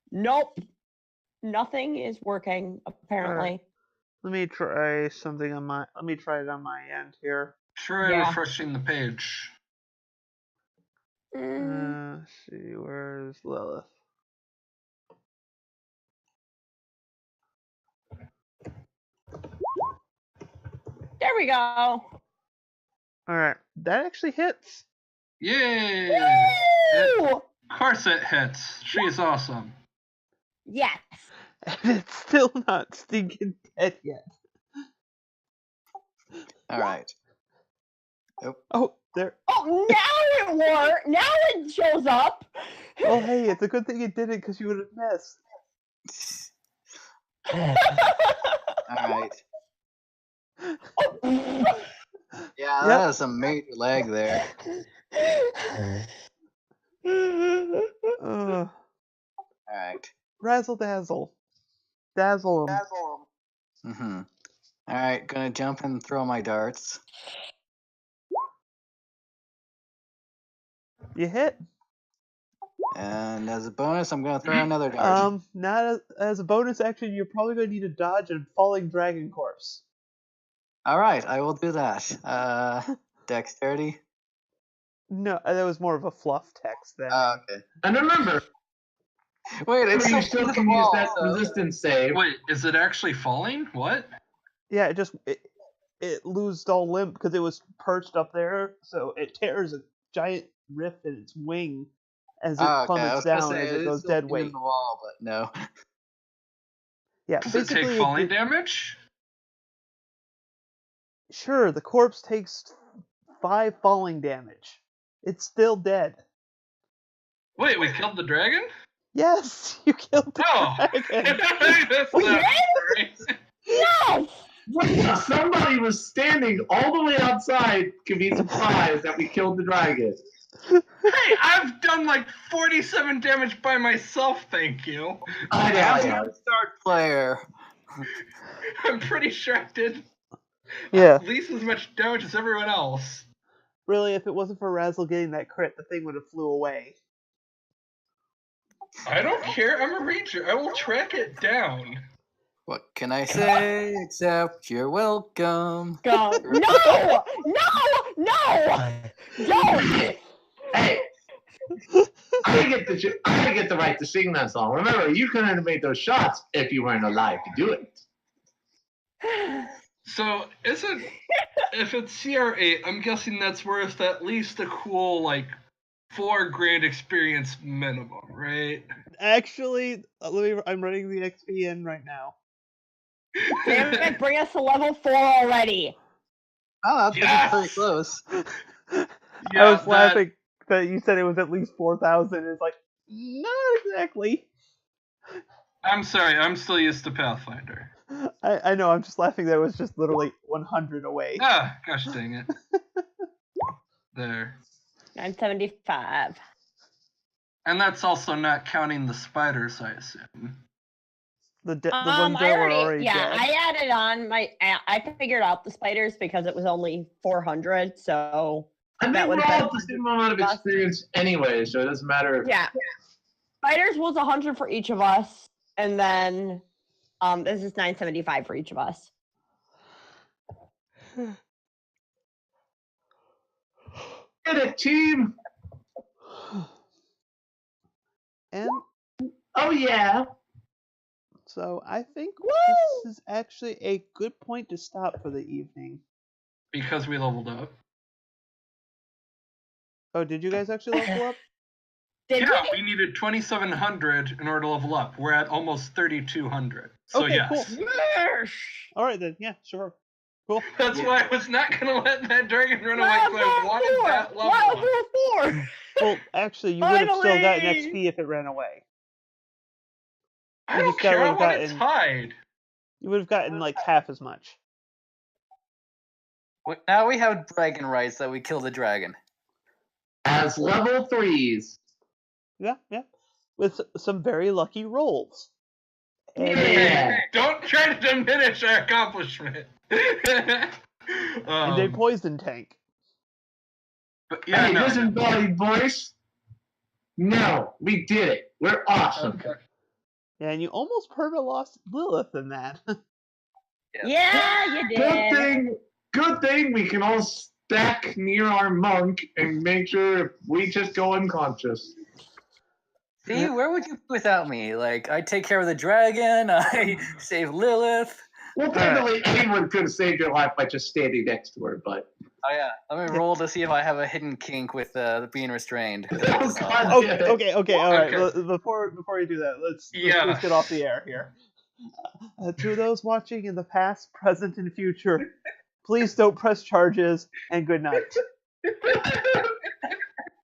Nope. Nothing is working, apparently.
Let me try something on my. Let me try it on my end here.
Try
Yeah.
refreshing the page.
Let's see, where's Lilith?
There we go.
All right, that actually hits.
Yay!
Woo!
Of course it hits. She's awesome.
Yes.
And it's still not stinking dead yet.
Alright.
Oh, there.
Oh, now it worked. Now it shows up.
Well, hey, it's a good thing you did it because you would have missed.
Alright. Yeah,
Yep.
that is a major lag there. Alright.
Razzle dazzle. Dazzle 'em.
Mm-hmm. Alright, gonna jump and throw my darts.
You hit.
And as a bonus, I'm gonna throw another dart.
Not as a bonus action, you're probably going to need to dodge a falling dragon corpse.
Alright, I will do that. Dexterity?
No, that was more of a fluff text then.
Okay.
And remember,
Wait, it's
you still can use that resistance save.
Wait, is it actually falling? What?
Yeah, it loosed all limp because it was perched up there, so it tears a giant rift in its wing as it plummets down as it goes dead weight.
In the wall, but no.
Yeah,
Does it take falling damage?
Sure, the corpse takes 5 falling damage. It's still dead.
Wait, we killed the dragon?
Yes, you killed the dragon.
That's not right.
No!
Wait, somebody was standing all the way outside to be surprised that we killed the dragon.
Hey, I've done like 47 damage by myself, thank you.
I
I'm
know.
a start player.
I'm pretty sure I did
Yeah,
at least as much damage as everyone else.
really, if it wasn't for Razzle getting that crit, the thing would have flew away.
I don't care, I'm a ranger. I will track it down.
What can I say except you're welcome?
Go. No! No! Don't!
Hey, I get the right to sing that song. Remember, you couldn't have made those shots if you weren't alive to do it.
So, if it's CR8, I'm guessing that's worth at least a cool, like, $4,000 experience minimum, right?
Actually, I'm running the XP in right now.
Damn it, bring us to level 4 already.
Oh, that's
Yes!
pretty close.
I was laughing that you said it was at least 4,000. It's like, not exactly.
I'm sorry, I'm still used to Pathfinder.
I know, I'm just laughing that it was just literally 100 away.
Ah, gosh dang it. There.
975.
And that's also not counting the spiders, I assume.
The ones that were already dead.
I added on I figured out the spiders because it was only 400, so
And
that
we're
would
all
have
at the same amount of experience anyway, so it doesn't matter.
yeah. Spiders was 100 for each of us, and then this is 975 for each of us.
Get it, team!
And
Oh yeah!
so I think
Woo!
this is actually a good point to stop for the evening.
Because we leveled up.
Oh, did you guys actually level up?
Did
Yeah,
we?
we needed 2,700 in order to level up. We're at almost 3,200. So
Okay,
yes.
cool.
Yes!
All right then, yeah, sure. Cool.
That's why I was not going to let that dragon run away because I wanted that level up.
Level 4!
Well, actually, you would have still gotten
Finally!
XP if it ran away.
I
You
don't
just
care, I
would've
want its
gotten-
hide.
You would have gotten like half as much.
Now we have dragon rights that we kill the dragon.
As level 3s.
Yeah, yeah. With some very lucky rolls. And
Yeah.
Don't try to diminish our accomplishment.
and a poison tank.
But yeah,
Hey,
no.
listen, Body Boys. No, we did it. We're awesome.
Okay.
Yeah, and you almost perma lost Lilith in that.
Yeah, you did.
Good thing we can all stack near our monk and make sure we just go unconscious.
See, where would you be without me? Like, I take care of the dragon, I save Lilith.
Well, technically, anyone could have saved your life by just standing next to her, but...
Oh yeah, let me roll to see if I have a hidden kink with being restrained.
Oh, God.
Oh, okay, all right.
Okay.
Before you do that, let's
Yeah.
get off the air here. To those watching in the past, present, and future, please don't press charges, and good night.